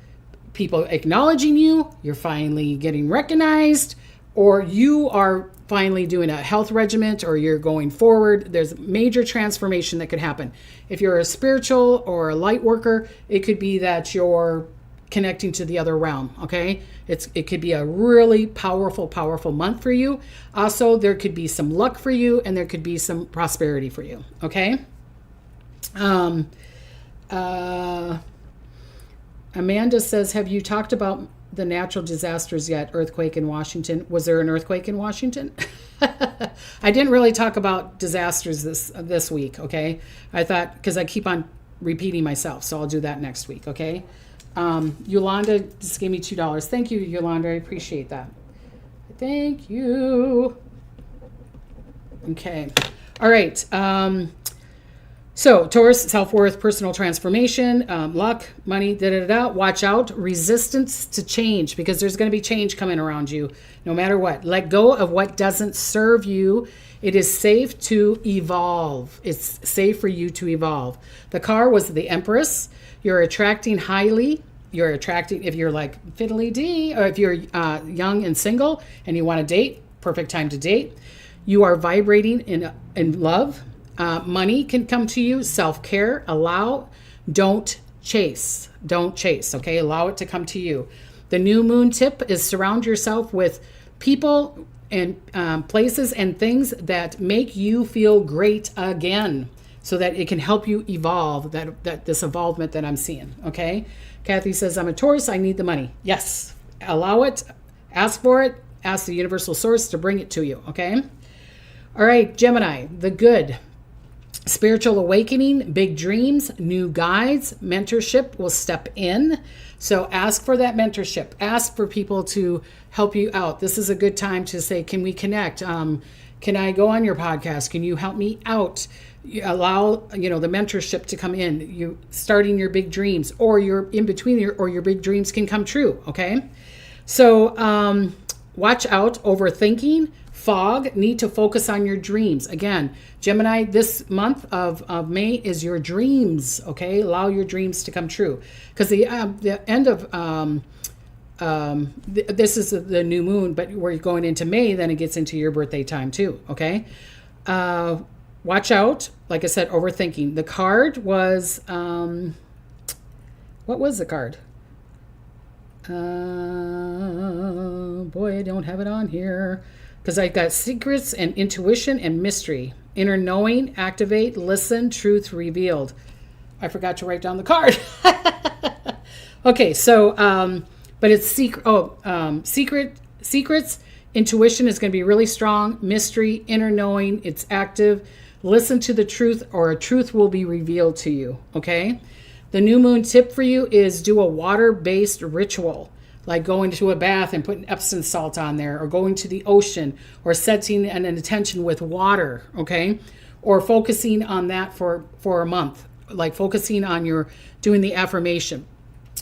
people acknowledging you, you're finally getting recognized, or you are finally doing a health regimen, or you're going forward. There's major transformation that could happen. If you're a spiritual or a light worker, it could be that you're connecting to the other realm. Okay. It could be a really powerful month for you. Also, there could be some luck for you and there could be some prosperity for you. Okay. Amanda says, have you talked about the natural disasters yet? Earthquake in Washington. Was there an earthquake in Washington? I didn't really talk about disasters this week, okay? I thought, because I keep on repeating myself, so I'll do that next week, okay? Yolanda just gave me $2. Thank you, Yolanda. I appreciate that. Thank you. Okay. All right. So Taurus, self-worth, personal transformation, luck, money, Watch out, resistance to change, because there's going to be change coming around you no matter what. Let go of what doesn't serve you. It is safe to evolve. It's safe for you to evolve. The car was the Empress. You're attracting highly. You're attracting, if you're like fiddly dee, or if you're young and single and you want to date, perfect time to date. You are vibrating in love. Money can come to you. Self-care. Allow. Don't chase. Don't chase. Okay. Allow it to come to you. The new moon tip is surround yourself with people and places and things that make you feel great again, so that it can help you evolve. That this evolvement that I'm seeing. Okay. Kathy says, I'm a Taurus. I need the money. Yes. Allow it. Ask for it. Ask the universal source to bring it to you. Okay. All right. Gemini, the good. Spiritual awakening, big dreams, new guides, mentorship will step in. So ask for that mentorship. Ask for people to help you out. This is a good time to say, can we connect? Can I go on your podcast? Can you help me out? You allow, the mentorship to come in. You starting your big dreams, or you're in between your big dreams can come true. Okay. So watch out, overthinking. Fog, need to focus on your dreams. Again, Gemini, this month of May is your dreams, okay? Allow your dreams to come true. Because the end of, this is the new moon, but we're going into May, then it gets into your birthday time too, okay? Watch out, like I said, overthinking. The card was, what was the card? Boy, I don't have it on here. Because I've got secrets and intuition and mystery. Inner knowing, activate, listen, truth revealed. I forgot to write down the card. Okay, so, but it's secrets, intuition is going to be really strong. Mystery, inner knowing, it's active. Listen to the truth, or a truth will be revealed to you, okay? The new moon tip for you is do a water-based ritual. Like going to a bath and putting Epsom salt on there, or going to the ocean, or setting an intention with water, okay? Or focusing on that for a month, like focusing on doing the affirmation.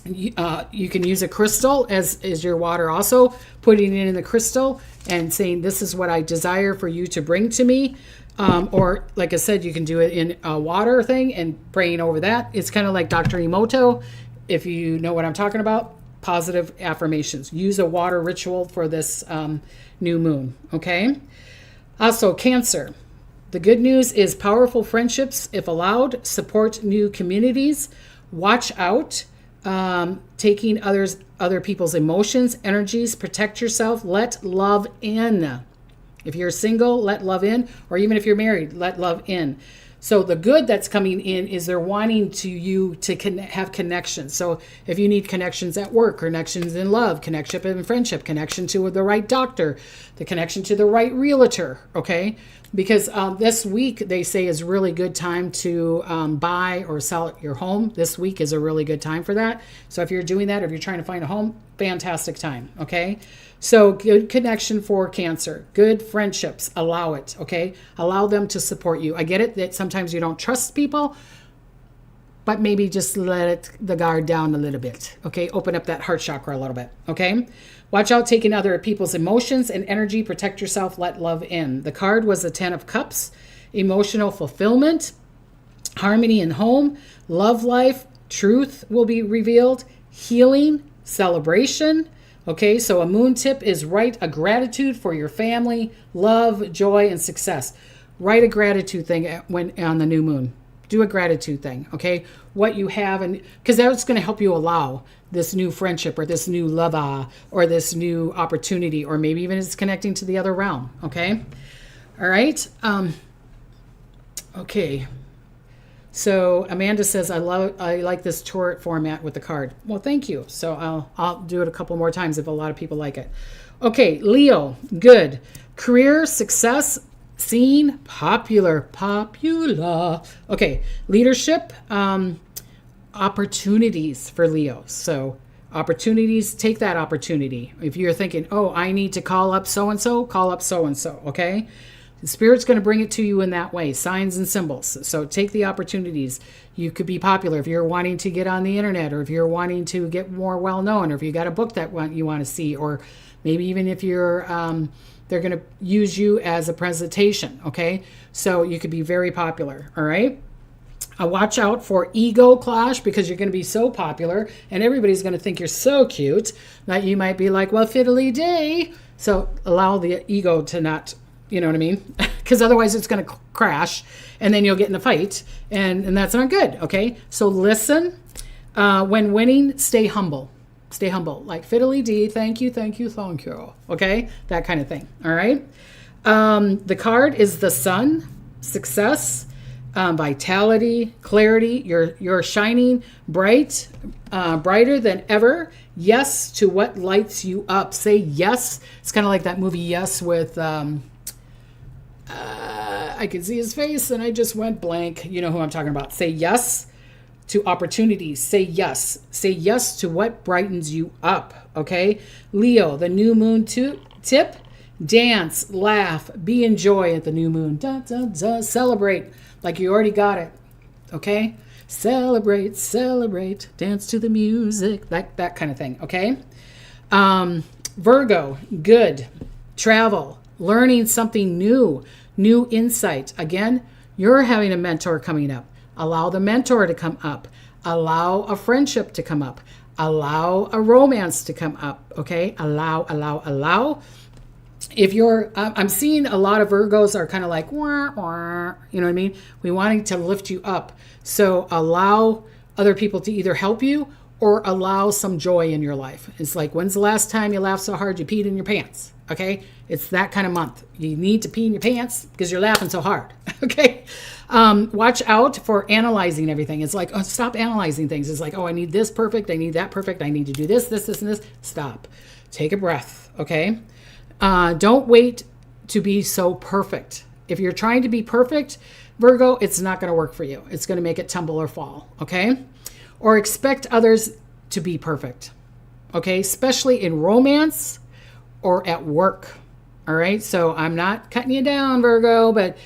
You can use a crystal as your water also, putting it in the crystal and saying, this is what I desire for you to bring to me. Or like I said, you can do it in a water thing and praying over that. It's kind of like Dr. Emoto, if you know what I'm talking about. Positive affirmations. Use a water ritual for this new moon, okay? Also, Cancer. The good news is powerful friendships, if allowed, support new communities. Watch out. taking other people's emotions, energies, protect yourself, let love in. If you're single, let love in, or even if you're married, let love in. So the good that's coming in is they're wanting you to have connections. So if you need connections at work, connections in love, connection in friendship, connection to the right doctor, the connection to the right realtor, okay? Because this week, they say, is a really good time to buy or sell your home. This week is a really good time for that. So if you're doing that, or if you're trying to find a home, fantastic time, okay? So good connection for Cancer, good friendships, allow it, okay? Allow them to support you. I get it that sometimes you don't trust people, but maybe just let the guard down a little bit, okay? Open up that heart chakra a little bit, okay? Watch out taking other people's emotions and energy, protect yourself, let love in. The card was the 10 of Cups, emotional fulfillment, harmony in home, love life, truth will be revealed, healing, celebration. Okay, so a moon tip is write a gratitude for your family, love, joy, and success. Write a gratitude thing when on the new moon. Do a gratitude thing, okay? What you have, and because that's going to help you allow this new friendship or this new love or this new opportunity, or maybe even it's connecting to the other realm, okay? All right. Okay. So Amanda says, I like this turret format with the card. Well, thank you. So I'll do it a couple more times if a lot of people like it. Okay, Leo, good. Career, success, seen, popular. Okay, leadership, opportunities for Leo. So opportunities, take that opportunity. If you're thinking, oh, I need to call up so-and-so, call up so-and-so, okay? The Spirit's going to bring it to you in that way, signs and symbols. So take the opportunities. You could be popular if you're wanting to get on the internet, or if you're wanting to get more well-known, or if you got a book that you want to see, or maybe even if you're, they're going to use you as a presentation, okay? So you could be very popular, all right? Watch out for ego clash, because you're going to be so popular and everybody's going to think you're so cute that you might be like, well, fiddly day. So allow the ego to not, you know what I mean? Because otherwise it's going to crash and then you'll get in a fight, and that's not good, okay? So listen. When winning, stay humble. Stay humble. Like fiddly dee, thank you, okay? That kind of thing, all right? The card is the Sun, success, vitality, clarity. You're shining bright, brighter than ever. Yes to what lights you up. Say yes. It's kind of like that movie Yes with... I could see his face and I just went blank. You know who I'm talking about. Say yes to opportunities. Say yes. Say yes to what brightens you up. Okay? Leo, the new moon tip. Dance, laugh, be in joy at the new moon. Da, da, da. Celebrate like you already got it. Okay? Celebrate, celebrate. Dance to the music. That kind of thing. Okay? Virgo, good. Travel. Learning something new insight. Again, you're having a mentor coming up. Allow the mentor to come up. Allow a friendship to come up. Allow a romance to come up. Okay? Allow. If you're, I'm seeing a lot of Virgos are kind of like, wah, wah, you know what I mean? We wanting to lift you up. So allow other people to either help you or allow some joy in your life. It's like, when's the last time you laughed so hard you peed in your pants? Okay? It's that kind of month. You need to pee in your pants because you're laughing so hard. Okay? Watch out for analyzing everything. It's like, oh, stop analyzing things. It's like, oh, I need this perfect. I need that perfect. I need to do this, and this. Stop. Take a breath. Okay? Don't wait to be so perfect. If you're trying to be perfect, Virgo, it's not going to work for you. It's going to make it tumble or fall. Okay? Or expect others to be perfect. Okay? Especially in romance or at work. All right. So I'm not cutting you down, Virgo, but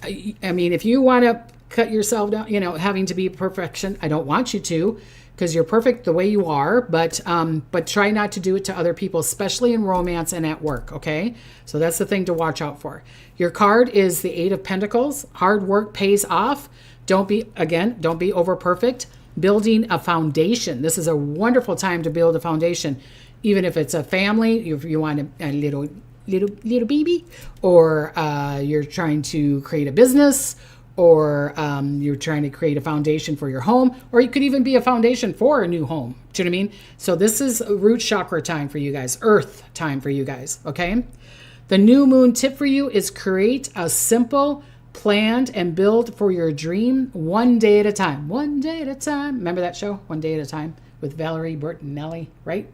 I mean, if you want to cut yourself down, having to be perfection, I don't want you to, because you're perfect the way you are, but try not to do it to other people, especially in romance and at work. Okay. So that's the thing to watch out for. Your card is the 8 of Pentacles. Hard work pays off. Don't be over perfect. Building a foundation. This is a wonderful time to build a foundation. Even if it's a family, if you want a little baby, or you're trying to create a business, or you're trying to create a foundation for your home, or you could even be a foundation for a new home. Do you know what I mean? So this is root chakra time for you guys, earth time for you guys, okay? The new moon tip for you is create a simple, planned, and build for your dream one day at a time. One day at a time. Remember that show, One Day at a Time, with Valerie Bertinelli, right?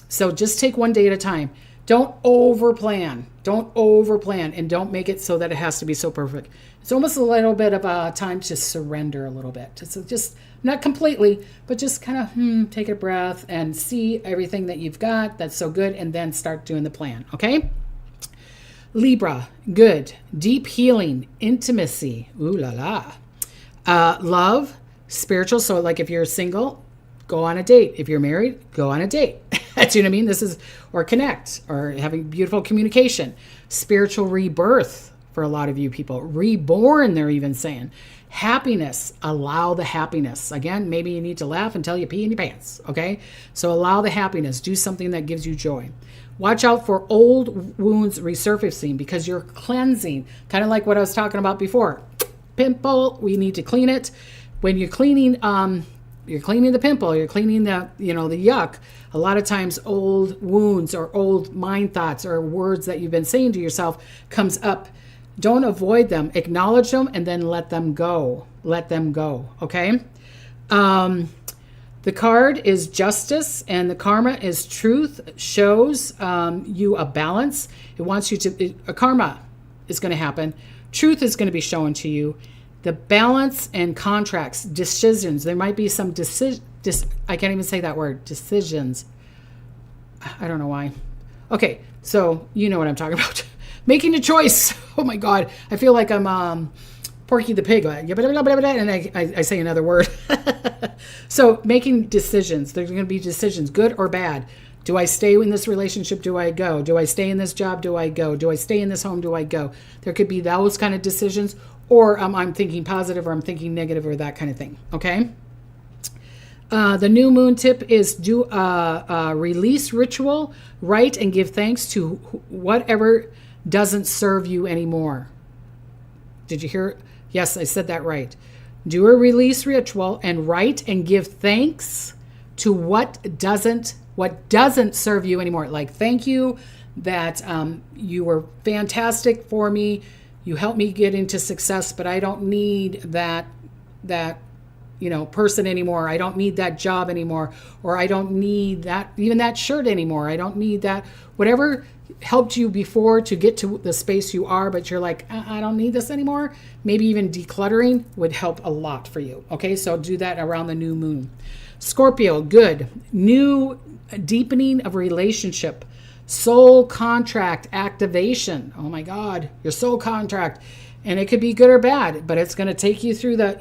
So just take one day at a time. Don't over plan. Don't over plan, and don't make it so that it has to be so perfect. It's almost a little bit of a time to surrender a little bit. Just not completely, but just kind of take a breath and see everything that you've got that's so good, and then start doing the plan, okay? Libra, good. Deep healing, intimacy, ooh la la. Love, spiritual, so like if you're single, go on a date. If you're married, go on a date. Do you know what I mean? This is, or connect, or having beautiful communication. Spiritual rebirth for a lot of you people. Reborn, they're even saying. Happiness, allow the happiness. Again, maybe you need to laugh until you pee in your pants, okay? So allow the happiness. Do something that gives you joy. Watch out for old wounds resurfacing because you're cleansing. Kind of like what I was talking about before. Pimple, we need to clean it. When you're cleaning the pimple, you're cleaning the yuck. A lot of times old wounds or old mind thoughts or words that you've been saying to yourself comes up. Don't avoid them. Acknowledge them and then let them go. Let them go, okay? The card is justice, and the karma is truth. Shows you a balance. It wants you to, a karma is going to happen. Truth is going to be shown to you. The balance and contracts, decisions. There might be some I can't even say that word, decisions. I don't know why. Okay, so you know what I'm talking about. Making a choice. Oh my God. I feel like I'm Porky the Pig. And I say another word. So making decisions. There's going to be decisions, good or bad. Do I stay in this relationship? Do I go? Do I stay in this job? Do I go? Do I stay in this home? Do I go? There could be those kind of decisions. Or I'm thinking positive, or I'm thinking negative, or that kind of thing. Okay? The new moon tip is do a release ritual. Write and give thanks to whatever doesn't serve you anymore. Did you hear? Yes, I said that right. Do a release ritual and write and give thanks to what doesn't serve you anymore. Like, thank you that you were fantastic for me. You helped me get into success, but I don't need that person anymore. I don't need that job anymore, or I don't need that, even that shirt anymore. I don't need that, whatever helped you before to get to the space you are, but you're like, I don't need this anymore. Maybe even decluttering would help a lot for you. Okay, so do that around the new moon. Scorpio, good. New deepening of relationship. Soul contract activation. Oh my God, your soul contract. And it could be good or bad, but it's going to take you through the,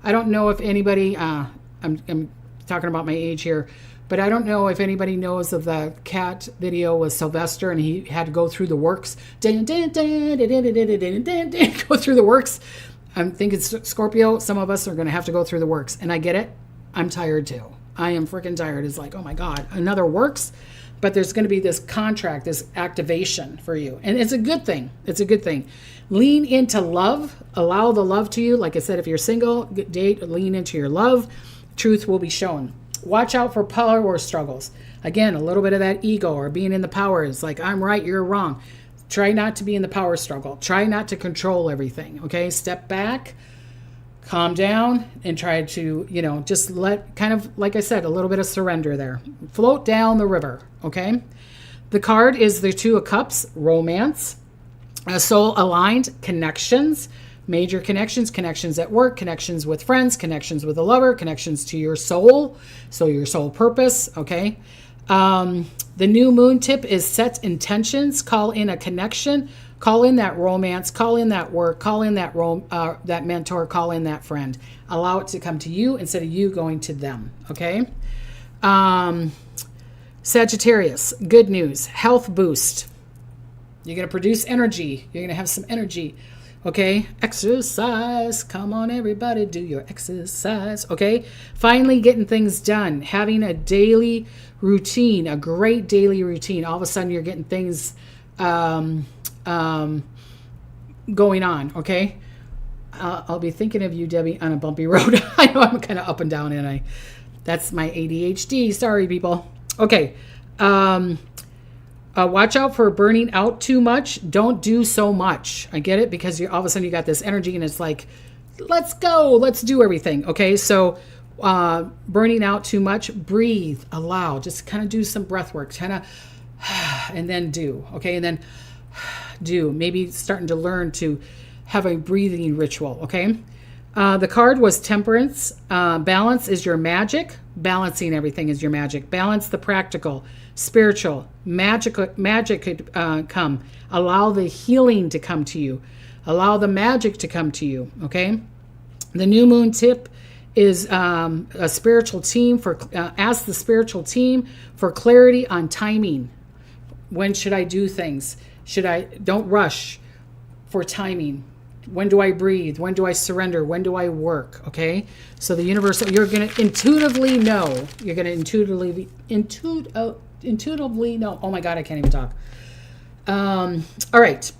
I don't know if anybody, I'm talking about my age here, but I don't know if anybody knows of the cat video with Sylvester, and he had to go through the works. Go through the works. I'm thinking Scorpio, some of us are going to have to go through the works. And I get it. I'm tired too. I am freaking tired. It's like, oh my God, another works. But there's going to be this contract, this activation for you. And it's a good thing. It's a good thing. Lean into love. Allow the love to you. Like I said, if you're single, date, lean into your love. Truth will be shown. Watch out for power struggles. Again, a little bit of that ego or being in the power is like, I'm right, you're wrong. Try not to be in the power struggle. Try not to control everything. Okay, step back, calm down, and try to, just let, kind of, like I said, a little bit of surrender there. Float down the river. Okay. The card is the Two of Cups, romance, soul aligned, connections. Major connections at work, connections with friends, connections with a lover, connections to your soul, so your soul purpose, okay? The new moon tip is set intentions, call in a connection, call in that romance, call in that work, call in that that mentor, call in that friend. Allow it to come to you instead of you going to them, okay? Sagittarius, good news, health boost. You're going to produce energy. You're going to have some energy. Okay, exercise. Come on, everybody, do your exercise. Okay, finally getting things done. Having a daily routine, a great daily routine. All of a sudden, you're getting things going on. Okay, I'll be thinking of you, Debbie, on a bumpy road. I know I'm kind of up and down, and that's my ADHD. Sorry, people. Okay. Watch out for burning out too much. Don't do so much. I get it, because all of a sudden you got this energy and it's like, let's go, let's do everything. Okay, so burning out too much, breathe, allow, just kind of do some breath work, kind of, and then do. Okay, and then do. Maybe starting to learn to have a breathing ritual. Okay, the card was temperance. Balance is your magic. Balancing everything is your magic. Balance the practical, spiritual, magic could come. Allow the healing to come to you. Allow the magic to come to you. Okay. The new moon tip is a spiritual team for ask the spiritual team for clarity on timing. When should I do things? Don't rush for timing. When do I breathe? When do I surrender? When do I work? Okay. So the universal, you're going to intuitively know. You're going to intuitively know. Oh my God, I can't even talk. All right.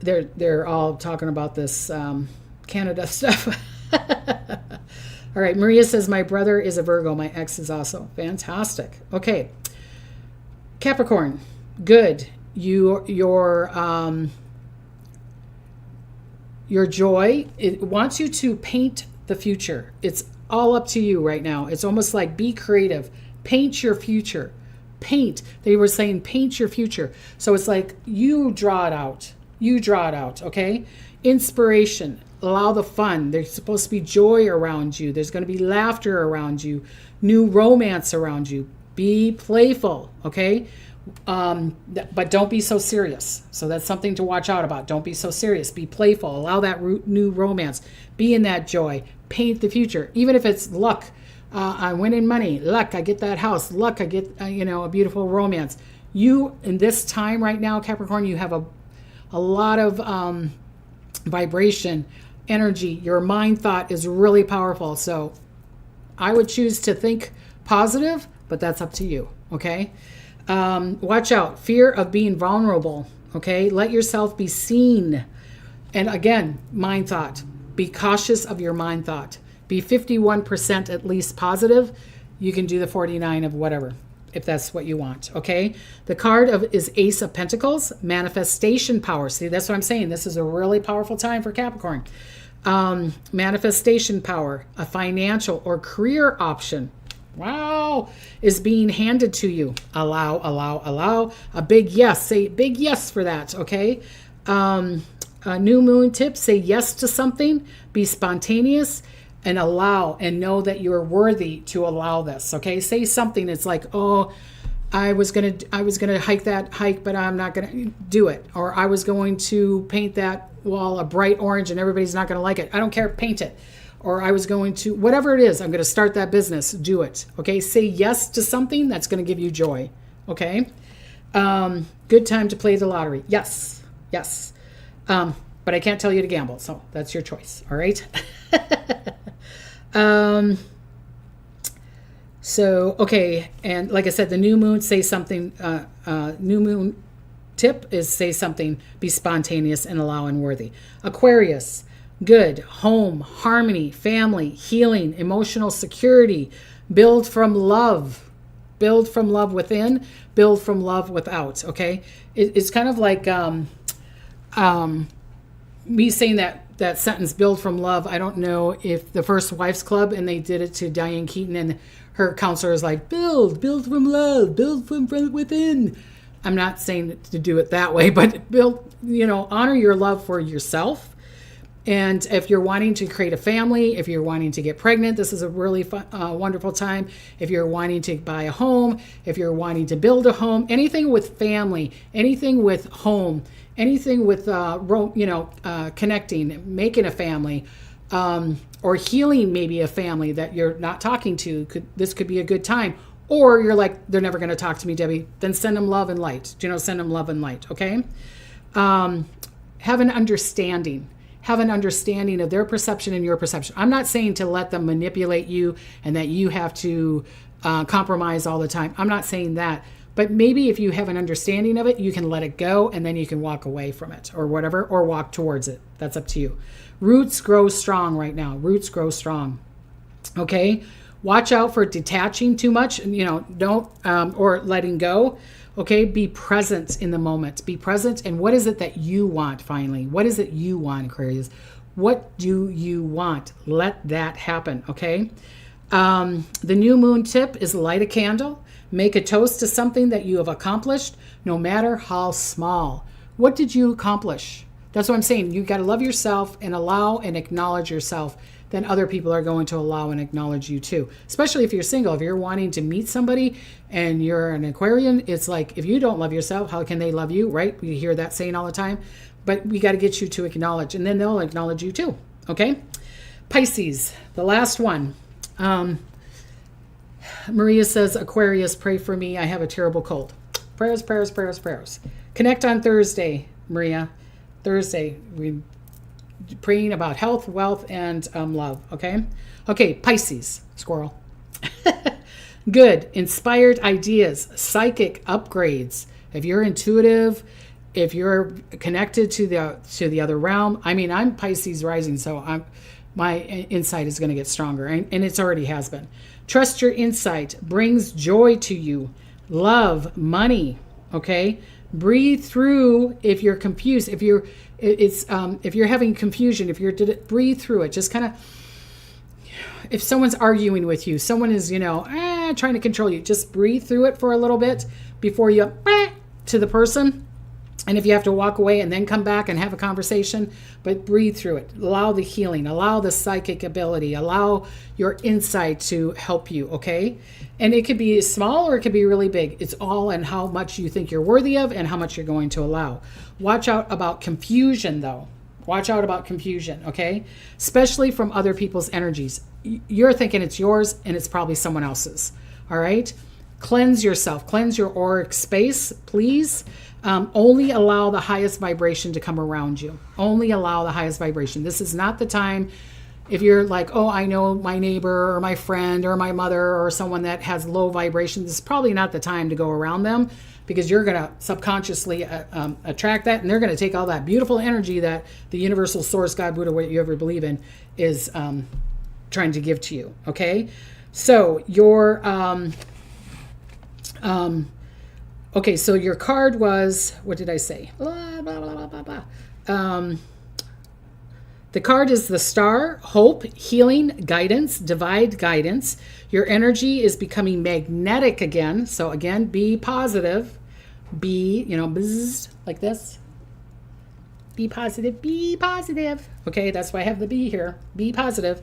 They're all talking about this Canada stuff. All right. Maria says, my brother is a Virgo. My ex is also. Fantastic. Okay. Capricorn. Good. Your joy, it wants you to paint the future. It's all up to you right now. It's almost like be creative. Paint your future. Paint. They were saying paint your future. So it's like you draw it out. You draw it out, okay? Inspiration. Allow the fun. There's supposed to be joy around you. There's going to be laughter around you. New romance around you. Be playful, okay? But don't be so serious. So that's something to watch out about. Don't be so serious. Be playful. Allow that new romance. Be in that joy. Paint the future. Even if it's luck, I win in money. Luck, I get that house. Luck, I get a beautiful romance. You, in this time right now, Capricorn, you have a lot of vibration, energy. Your mind thought is really powerful. So I would choose to think positive, but that's up to you. Okay. Watch out. Fear of being vulnerable. Okay. Let yourself be seen. And again, mind thought. Be cautious of your mind thought. Be 51% at least positive. You can do the 49 of whatever, if that's what you want. Okay. The card is Ace of Pentacles, manifestation power. See, that's what I'm saying. This is a really powerful time for Capricorn. Manifestation power, a financial or career option. Wow, is being handed to you. Allow. A big yes. Say big yes for that, okay? A new moon tip, say yes to something. Be spontaneous and allow, and know that you're worthy to allow this, okay? Say something. It's like, oh, I was gonna hike that hike, but I'm not gonna do it. Or I was going to paint that wall a bright orange and everybody's not gonna like it. I don't care, paint it. Or I was going to, whatever it is, I'm going to start that business. Do it. Okay. Say yes to something that's going to give you joy. Okay. Good time to play the lottery. Yes. Yes. But I can't tell you to gamble. So that's your choice. All right. So, okay. And like I said, the new moon, say something, new moon tip is say something, be spontaneous and allow and worthy. Aquarius. Good, home, harmony, family, healing, emotional security, build from love within, build from love without. Okay. It's kind of like, me saying that sentence, build from love. I don't know if the First Wives Club, and they did it to Diane Keaton, and her counselor is like, build from love, build from within. I'm not saying to do it that way, but build, honor your love for yourself. And if you're wanting to create a family, if you're wanting to get pregnant, this is a really fun, wonderful time. If you're wanting to buy a home, if you're wanting to build a home, anything with family, anything with home, anything with, connecting, making a family, or healing maybe a family that you're not talking to, this could be a good time. Or you're like, they're never going to talk to me, Debbie. Then send them love and light. Send them love and light, okay? Have an understanding. Have an understanding of their perception and your perception. I'm not saying to let them manipulate you and that you have to compromise all the time. I'm not saying that. But maybe if you have an understanding of it, you can let it go and then you can walk away from it or whatever, or walk towards it. That's up to you. Roots grow strong right now. Roots grow strong. Okay. Watch out for detaching too much, don't, or letting go. Okay. Be present in the moment. Be present. And what is it that you want finally? What is it you want, Aquarius? What do you want? Let that happen. Okay. The new moon tip is light a candle. Make a toast to something that you have accomplished, no matter how small. What did you accomplish? That's what I'm saying. You got to love yourself and allow and acknowledge yourself. Then other people are going to allow and acknowledge you too. Especially if you're single. If you're wanting to meet somebody and you're an Aquarian, it's like, if you don't love yourself, how can they love you, right? We hear that saying all the time. But we got to get you to acknowledge, and then they'll acknowledge you too. Okay? Pisces, the last one. Maria says, Aquarius, pray for me. I have a terrible cold. Prayers, prayers, prayers, prayers. Connect on Thursday, Maria. Thursday. We're praying about health, wealth, and love. Okay? Okay, Pisces. Squirrel. Good. Inspired ideas. Psychic upgrades. If you're intuitive, if you're connected to the other realm. I mean, I'm Pisces rising, so my insight is going to get stronger, and it already has been. Trust your insight brings joy to you. Love, money, okay? Breathe through if you're confused. If you're having confusion, breathe through it. Just kind of, if someone's arguing with you, someone is, trying to control you, just breathe through it for a little bit before you to the person. And if you have to walk away and then come back and have a conversation, but breathe through it. Allow the healing, allow the psychic ability, allow your insight to help you, okay? And it could be small or it could be really big. It's all in how much you think you're worthy of and how much you're going to allow. Watch out about confusion, though. Watch out about confusion, okay? Especially from other people's energies. You're thinking it's yours and it's probably someone else's, all right? Cleanse yourself. Cleanse your auric space, please. Only allow the highest vibration to come around you. Only allow the highest vibration. This is not the time if you're like, oh, I know my neighbor or my friend or my mother or someone that has low vibration. This is probably not the time to go around them, because you're going to subconsciously attract that, and they're going to take all that beautiful energy that the universal source, God, Buddha, what you ever believe in, is trying to give to you. Okay? So your... okay, so your card was, what did I say? Blah, blah, blah, blah, blah, blah. The card is the Star, hope, healing, guidance, divine guidance. Your energy is becoming magnetic again. So again, be positive. Be, bzzz, like this. Be positive, be positive. Okay, that's why I have the B here. Be positive.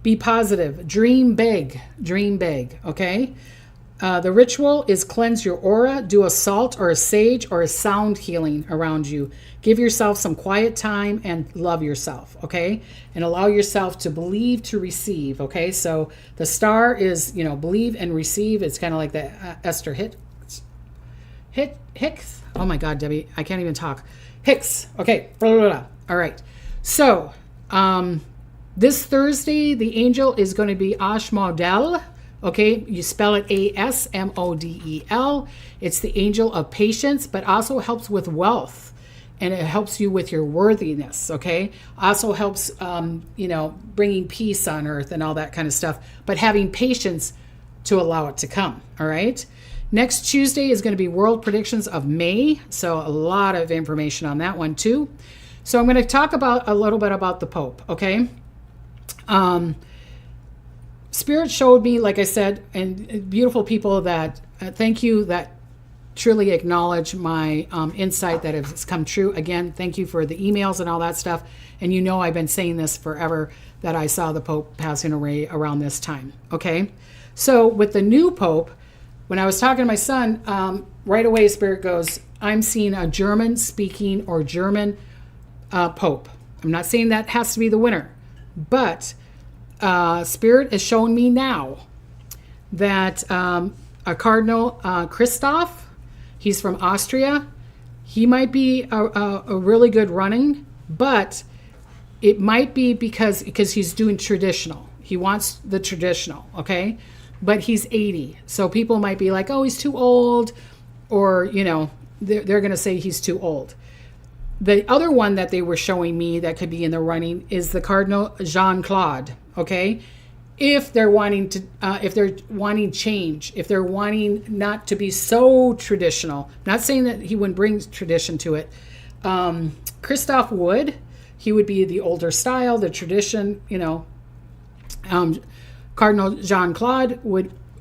Be positive. Dream big, okay? The ritual is cleanse your aura, do a salt or a sage or a sound healing around you. Give yourself some quiet time and love yourself, okay? And allow yourself to believe to receive, okay? So the Star is, believe and receive. It's kind of like the Esther Hicks. Oh my God, Debbie, I can't even talk. Hicks, okay. Blah, blah, blah. All right. So this Thursday, the angel is going to be Ashmodel. Okay, you spell it Asmodel. It's the angel of patience, but also helps with wealth, and it helps you with your worthiness. Okay, also helps, bringing peace on earth and all that kind of stuff, but having patience to allow it to come. All right. Next Tuesday is going to be World Predictions of May, so a lot of information on that one too. So I'm going to talk about a little bit about the Pope. Okay. Spirit showed me, like I said, and beautiful people that thank you, that truly acknowledge my insight that has come true. Again, thank you for the emails and all that stuff. And I've been saying this forever, that I saw the Pope passing away around this time. Okay. So with the new Pope, when I was talking to my son, right away Spirit goes, I'm seeing a German speaking or German Pope. I'm not saying that has to be the winner, but Spirit has shown me now that a Cardinal Christoph, he's from Austria. He might be a really good running, but it might be because he's doing traditional. He wants the traditional, okay? but he's 80. So people might be like, oh, he's too old, or, you know, they're going to say he's too old. The other one that they were showing me that could be in the running is the Cardinal Jean-Claude, okay? If they're wanting change, if they're wanting not to be so traditional, not saying that he wouldn't bring tradition to it. Christoph Wood, he would be the older style, the tradition, you know. Cardinal Jean-Claude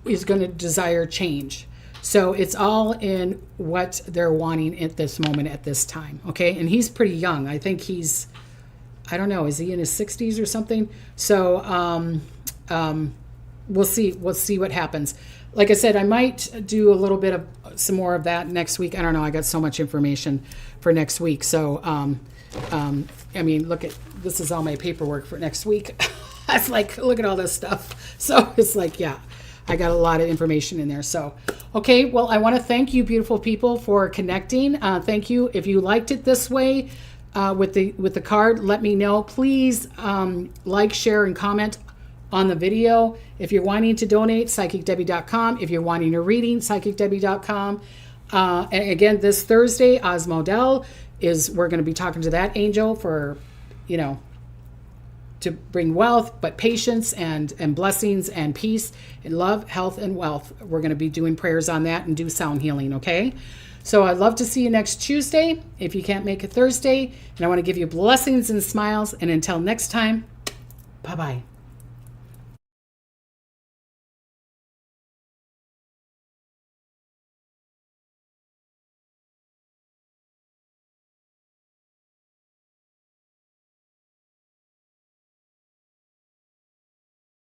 is going to desire change. So it's all in what they're wanting at this moment, at this time, okay? And he's pretty young. I think he's, I don't know, is he in his 60s or something? So we'll see. We'll see what happens. Like I said, I might do a little bit of some more of that next week. I don't know. I got so much information for next week. So, I mean, look at, this is all my paperwork for next week. It's like, look at all this stuff. So it's like, yeah, I got a lot of information in there. So, okay. Well, I want to thank you, beautiful people, for connecting. Thank you. If you liked it this way, with the card, let me know. Please, like, share, and comment on the video. If you're wanting to donate, psychicdebbie.com. If you're wanting a reading, psychicdebbie.com. And again, this Thursday, Osmodel we're going to be talking to that angel for, you know, to bring wealth, but patience and blessings and peace and love, health, and wealth. We're going to be doing prayers on that and do sound healing, okay? So I'd love to see you next Tuesday if you can't make it Thursday. And I want to give you blessings and smiles. And until next time, bye-bye.